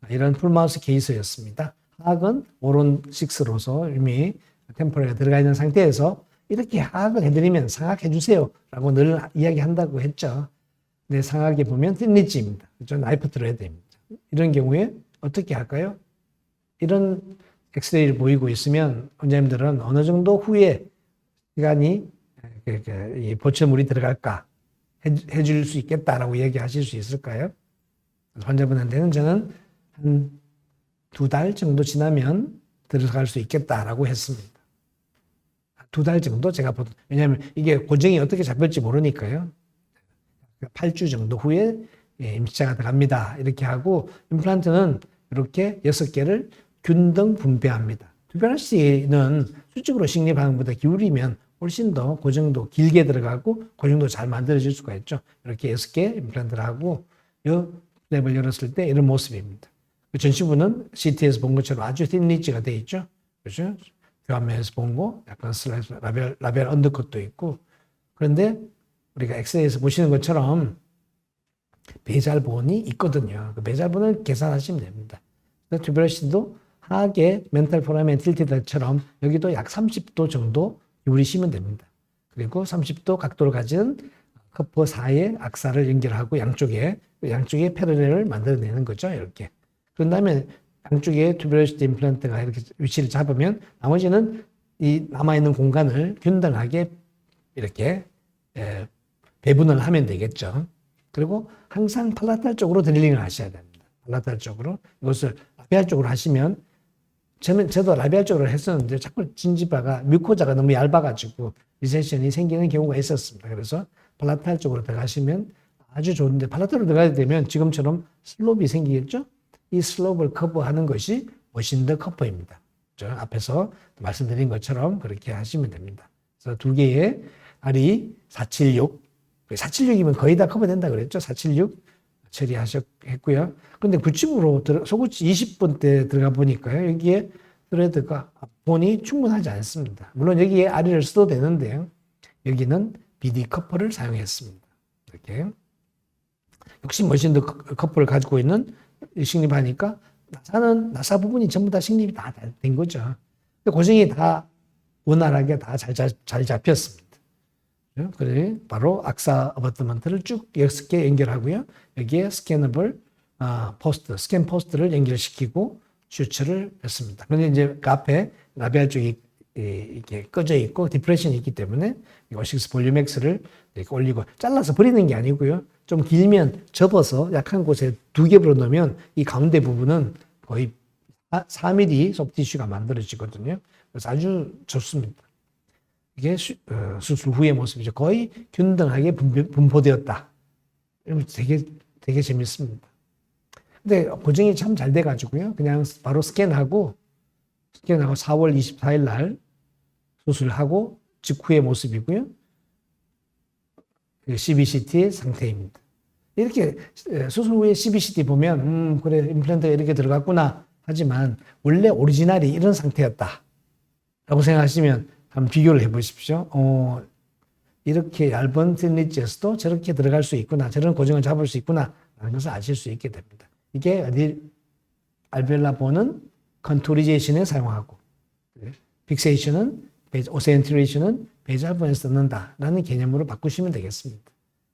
S2: 이런 풀마우스 케이스였습니다. 하악은 오론 6로서 이미 템포럴에 들어가 있는 상태에서 이렇게 하악을 해드리면 상악해 주세요 라고 늘 이야기한다고 했죠. 네, 상악에 보면 틴리지입니다. 그렇죠? 나이프 들어야 됩니다. 이런 경우에 어떻게 할까요? 이런 엑스레이를 보이고 있으면 원장님들은 어느 정도 후에 시간이 이 보철물이 들어갈까 해줄 수 있겠다라고 얘기하실 수 있을까요? 환자분한테는 저는 한 2달 정도 지나면 들어갈 수 있겠다라고 했습니다. 2달 정도 제가 왜냐하면 이게 고정이 어떻게 잡힐지 모르니까요. 8주 정도 후에 임시차가 들어갑니다. 이렇게 하고 임플란트는 이렇게 6개를 균등 분배합니다. 투베러시는 수직으로 식립하는 것보다 기울이면 훨씬 더 고정도 길게 들어가고 고정도 잘 만들어질 수가 있죠. 이렇게 6개 임플란트를 하고 이 랩을 열었을 때 이런 모습입니다. 전시부는 CT에서 본 것처럼 아주 틴 리치가 되어 있죠. 그렇죠? 교환면에서 본 거 약간 슬라이스 라벨 언더컷도 있고 그런데 우리가 엑스레이에서 보시는 것처럼 배잘본이 있거든요. 그 배잘본을 계산하시면 됩니다. 투베러시도 하악의 멘탈 포라멘 틸티드처럼 여기도 약 30도 정도 기울이시면 됩니다. 그리고 30도 각도를 가진 커프 사이에 악사를 연결하고 양쪽에 패러렐을 만들어내는 거죠. 이렇게. 그런 다음에 양쪽에 투베러시티 임플란트가 이렇게 위치를 잡으면 나머지는 이 남아있는 공간을 균등하게 이렇게 배분을 하면 되겠죠. 그리고 항상 팔라탈 쪽으로 드릴링을 하셔야 됩니다. 팔라탈 쪽으로. 이것을 라비알 쪽으로 하시면 저도 라비알 쪽으로 했었는데 자꾸 진지바가 뮤코자가 너무 얇아가지고 리세션이 생기는 경우가 있었습니다. 그래서 팔라탈 쪽으로 들어가시면 아주 좋은데 팔라탈로 들어가게 되면 지금처럼 슬롭이 생기겠죠. 이 슬롭을 커버하는 것이 머신더 커퍼입니다. 앞에서 말씀드린 것처럼 그렇게 하시면 됩니다. 그래서 두 개의 알이 476, 476이면 거의 다 커버된다 그랬죠. 476 처리했고요. 그런데 구침으로 소구치 20분 때 들어가 보니까요. 여기에 스레드가 본이 충분하지 않습니다. 물론 여기에 아리를 써도 되는데요. 여기는 BD 커퍼를 사용했습니다. 이렇게. 역시 머신더 커퍼를 가지고 있는 식립하니까 나사 부분이 전부 다 식립이 다 된 거죠. 고정이 다 원활하게 다 잘 잡혔습니다. 그래 바로 악사 어바트먼트를 쭉 6개 연결하고요. 여기에 스캐너블 포스트, 스캔 포스트를 연결시키고 슈처를 했습니다. 그런데 이제 그 앞에 라비알 쪽이 이게 꺼져 있고 디프레션이 있기 때문에 O6 볼륨 X를 이렇게 올리고 잘라서 버리는 게 아니고요. 좀 길면 접어서 약한 곳에 2겹으로 넣으면 이 가운데 부분은 거의 4mm 소프티슈가 만들어지거든요. 그래서 아주 좋습니다. 이게 수술 후의 모습이죠. 거의 균등하게 분포되었다. 되게 재밌습니다. 근데 보정이 참 잘 돼가지고요. 그냥 바로 스캔하고 4월 24일 날 수술하고 직후의 모습이고요. CBCT의 상태입니다. 이렇게 수술 후에 CBCT 보면 그래 임플란트가 이렇게 들어갔구나 하지만 원래 오리지널이 이런 상태였다 라고 생각하시면 한번 비교를 해보십시오. 이렇게 얇은 샌리지에서도 저렇게 들어갈 수 있구나, 저런 고정을 잡을 수 있구나 라는 것을 아실 수 있게 됩니다. 이게 알베올라 본은 컨토리제이션에 사용하고 픽세이션은 오센트레이션은 베이잘본에서 넣는다라는 개념으로 바꾸시면 되겠습니다.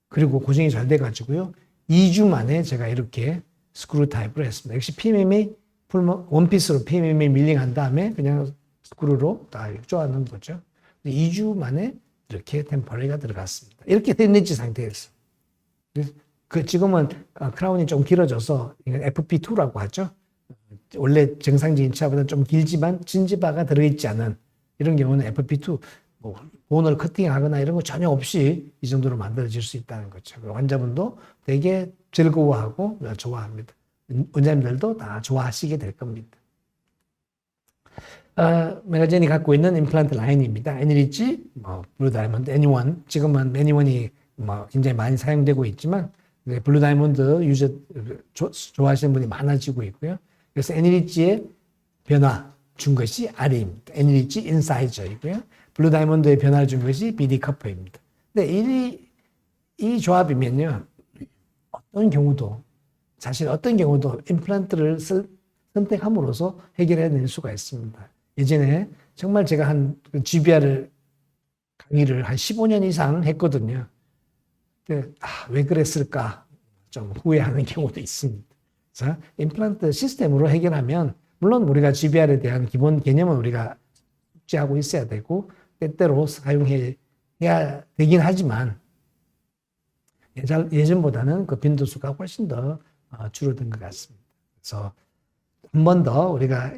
S2: 그리고 고정이 잘 돼가지고요. 2주 만에 제가 이렇게 스크루 타입으로 했습니다. 역시 PMMA 원피스로 PMMA 밀링한 다음에 그냥 스크루로 다 쪼아넣은 거죠. 2주 만에 이렇게 템퍼리가 들어갔습니다. 이렇게 샌리지 상태였어요. 지금은 크라운이 좀 길어져서 FP2라고 하죠. 원래 정상적인 치아보다 좀 길지만 진지바가 들어있지 않은 이런 경우는 FP2 본을 커팅하거나 이런 거 전혀 없이 이 정도로 만들어질 수 있다는 거죠. 환자분도 되게 즐거워하고 좋아합니다. 원장님들도 다 좋아하시게 될 겁니다. 메가젠이 갖고 있는 임플란트 라인입니다. 애니리지, 블루 다이몬드, 애니원. 지금은 애니원이 굉장히 많이 사용되고 있지만 블루 다이몬드 유저 좋아하시는 분이 많아지고 있고요. 그래서 애니리지의 변화 준 것이 R입니다. 애니리지 인사이저이고요. 블루 다이몬드의 변화를 준 것이 BD 커퍼입니다. 근데 이 조합이면요. 사실 어떤 경우도 임플란트를 선택함으로써 해결해낼 수가 있습니다. 예전에 정말 제가 GBR을 강의를 한 15년 이상 했거든요. 근데 왜 그랬을까 좀 후회하는 경우도 있습니다. 그래서 임플란트 시스템으로 해결하면 물론 우리가 GBR에 대한 기본 개념은 우리가 숙지하고 있어야 되고 때때로 사용해야 되긴 하지만 예전보다는 그 빈도수가 훨씬 더 줄어든 것 같습니다. 그래서 한 번 더 우리가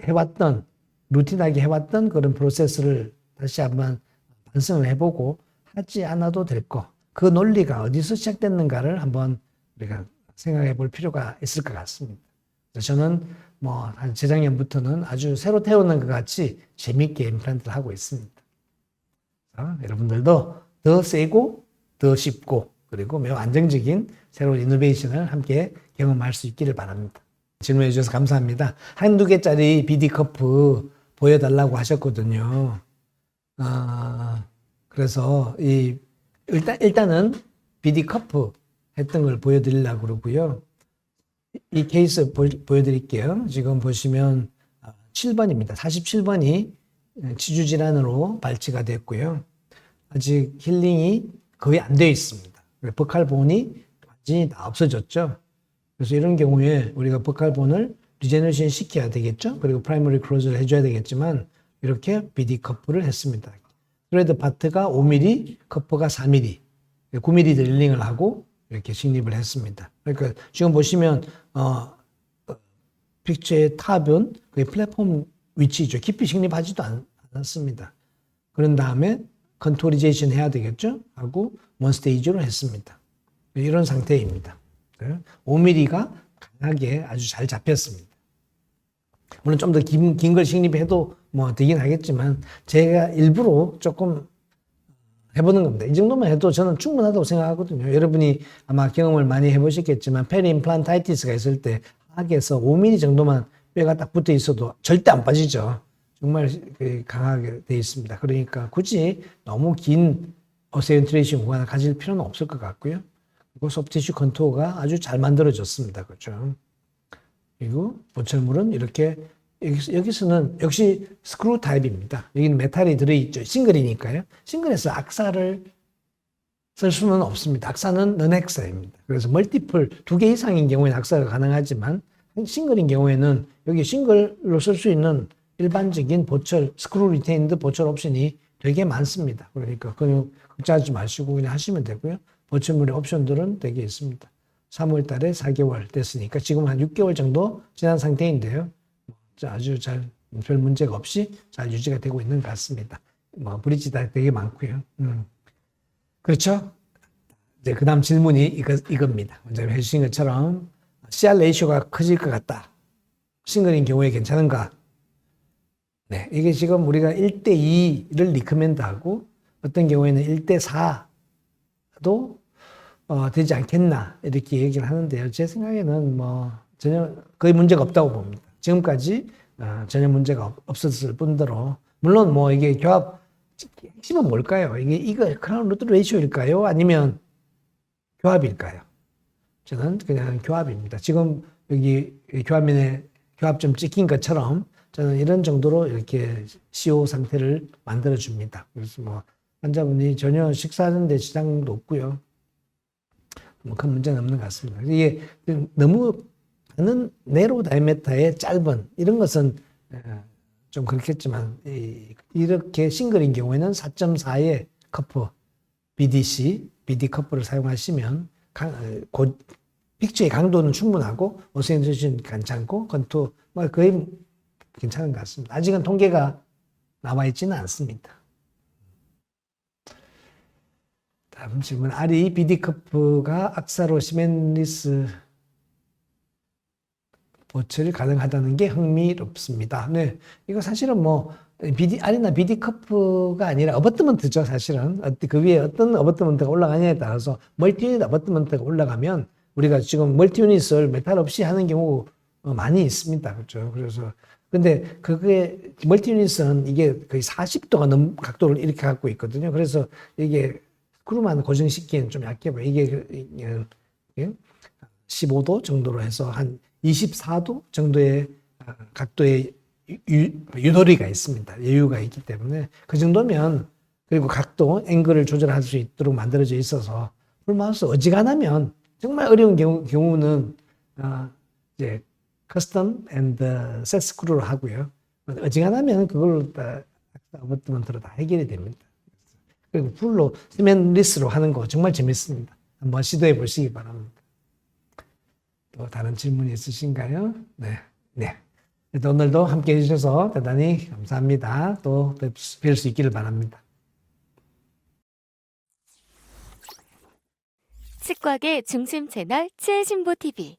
S2: 루틴하게 해왔던 그런 프로세스를 다시 한번 반성을 해보고 하지 않아도 될 거. 그 논리가 어디서 시작됐는가를 한번 우리가 생각해 볼 필요가 있을 것 같습니다. 그래서 저는 한 재작년부터는 아주 새로 태어난 것 같이 재미있게 임플란트를 하고 있습니다. 여러분들도 더 세고 더 쉽고 그리고 매우 안정적인 새로운 이노베이션을 함께 경험할 수 있기를 바랍니다. 질문해 주셔서 감사합니다. 한두 개짜리 BD 커프 보여달라고 하셨거든요. 그래서 일단은 BD 커프 했던 걸 보여드리려고 그러고요. 이 케이스 보여드릴게요. 지금 보시면 7번입니다. 47번이 치주질환으로 발치가 됐고요. 아직 힐링이 거의 안 되어 있습니다. 버칼본이 완전히 다 없어졌죠. 그래서 이런 경우에 우리가 버칼본을 리제너레이션 시켜야 되겠죠. 그리고 프라이머리 클로즈를 해줘야 되겠지만 이렇게 BD 커프를 했습니다. 스레드 파트가 5mm, 커프가 4mm, 9mm 드릴링을 하고 이렇게 식립을 했습니다. 그러니까 지금 보시면 픽처의 탑은 그 플랫폼 위치죠. 깊이 식립하지도 않았습니다. 그런 다음에 컨토리제이션 해야 되겠죠? 하고 원 스테이지로 했습니다. 이런 상태입니다. 5mm가 강하게 아주 잘 잡혔습니다. 물론 좀 더 긴 걸 식립해도 되긴 하겠지만 제가 일부러 조금 해보는 겁니다. 이 정도만 해도 저는 충분하다고 생각하거든요. 여러분이 아마 경험을 많이 해보셨겠지만 페리임플란타이티스가 있을 때 하악에서 5mm 정도만 뼈가 딱 붙어 있어도 절대 안 빠지죠. 정말 강하게 되어 있습니다. 그러니까 굳이 너무 긴 어센트레이션 구간을 가질 필요는 없을 것 같고요. 그리고 소프티슈 컨투어가 아주 잘 만들어졌습니다. 그렇죠? 그리고 보철물은 이렇게 여기서는 역시 스크루 타입입니다. 여기는 메탈이 들어있죠. 싱글이니까요. 싱글에서 악사를 쓸 수는 없습니다. 악사는 non-악사입니다. 그래서 멀티플 2개 이상인 경우에는 악사가 가능하지만 싱글인 경우에는 여기 싱글로 쓸 수 있는 일반적인 보철, 스크루 리테인드 보철 옵션이 되게 많습니다. 그러니까 그냥 걱정하지 마시고 그냥 하시면 되고요. 보철물의 옵션들은 되게 있습니다. 3월 달에 4개월 됐으니까 지금 한 6개월 정도 지난 상태인데요. 아주 별 문제가 없이 잘 유지가 되고 있는 것 같습니다. 뭐 브릿지 다 되게 많고요. 그렇죠? 이제 그 다음 질문이 이겁니다. 먼저 해주신 것처럼 CR 레이쇼가 커질 것 같다. 싱글인 경우에 괜찮은가? 네, 이게 지금 우리가 1:2를 리커멘드하고 어떤 경우에는 1:4도 되지 않겠나 이렇게 얘기를 하는데요. 제 생각에는 뭐 전혀 거의 문제가 없다고 봅니다. 지금까지 전혀 문제가 없었을 뿐더러 물론 뭐 이게 교합 핵심은 뭘까요? 이거 크라운 루트 레이쇼일까요? 아니면 교합일까요? 저는 그냥 교합입니다. 지금 여기 교합면에 교합 좀 찍힌 것처럼 저는 이런 정도로 이렇게 CO 상태를 만들어 줍니다. 그래서 뭐 환자분이 전혀 식사하는 데 지장도 없고요. 뭐 큰 문제는 없는 것 같습니다. 이게 너무 많은 네로 다이아메터의 짧은 이런 것은 좀 그렇겠지만 이렇게 싱글인 경우에는 4.4의 커프 BD 커프를 사용하시면 픽처의 강도는 충분하고 오센테이션 괜찮고 건투 뭐 거의 괜찮은 것 같습니다. 아직은 통계가 나와 있지는 않습니다. 다음 질문. RE BD 커프가 악사로 시멘리스 보철이 가능하다는 게 흥미롭습니다. 네, 이거 사실은 뭐 R이나 BD 커프가 아니라 어버트먼트죠. 사실은 그 위에 어떤 어버트먼트가 올라가냐에 따라서 멀티유닛 어버트먼트가 올라가면 우리가 지금 멀티유닛을 메탈 없이 하는 경우 많이 있습니다. 그렇죠. 그래서 근데 그게 멀티유닛은 이게 거의 40도가 넘는 각도를 이렇게 갖고 있거든요. 그래서 이게 스크루만 고정시키기엔 좀 약해 보여. 이게 15도 정도로 해서 한 24도 정도의 각도의 유도리가 있습니다. 여유가 있기 때문에 그 정도면 그리고 각도, 앵글을 조절할 수 있도록 만들어져 있어서 풀마우스 어지간하면 정말 어려운 경우는 이제 커스텀 앤드 셋 스크루로 하고요. 어지간하면 그걸로 다 어버트먼트로 다 해결이 됩니다. 그리고 풀로 시멘리스로 하는 거 정말 재밌습니다. 한번 시도해 보시기 바랍니다. 또 다른 질문이 있으신가요? 네. 오늘도 함께 해주셔서 대단히 감사합니다. 또 뵐 수 있기를 바랍니다.
S3: 치과계 중심 채널 치해신보 TV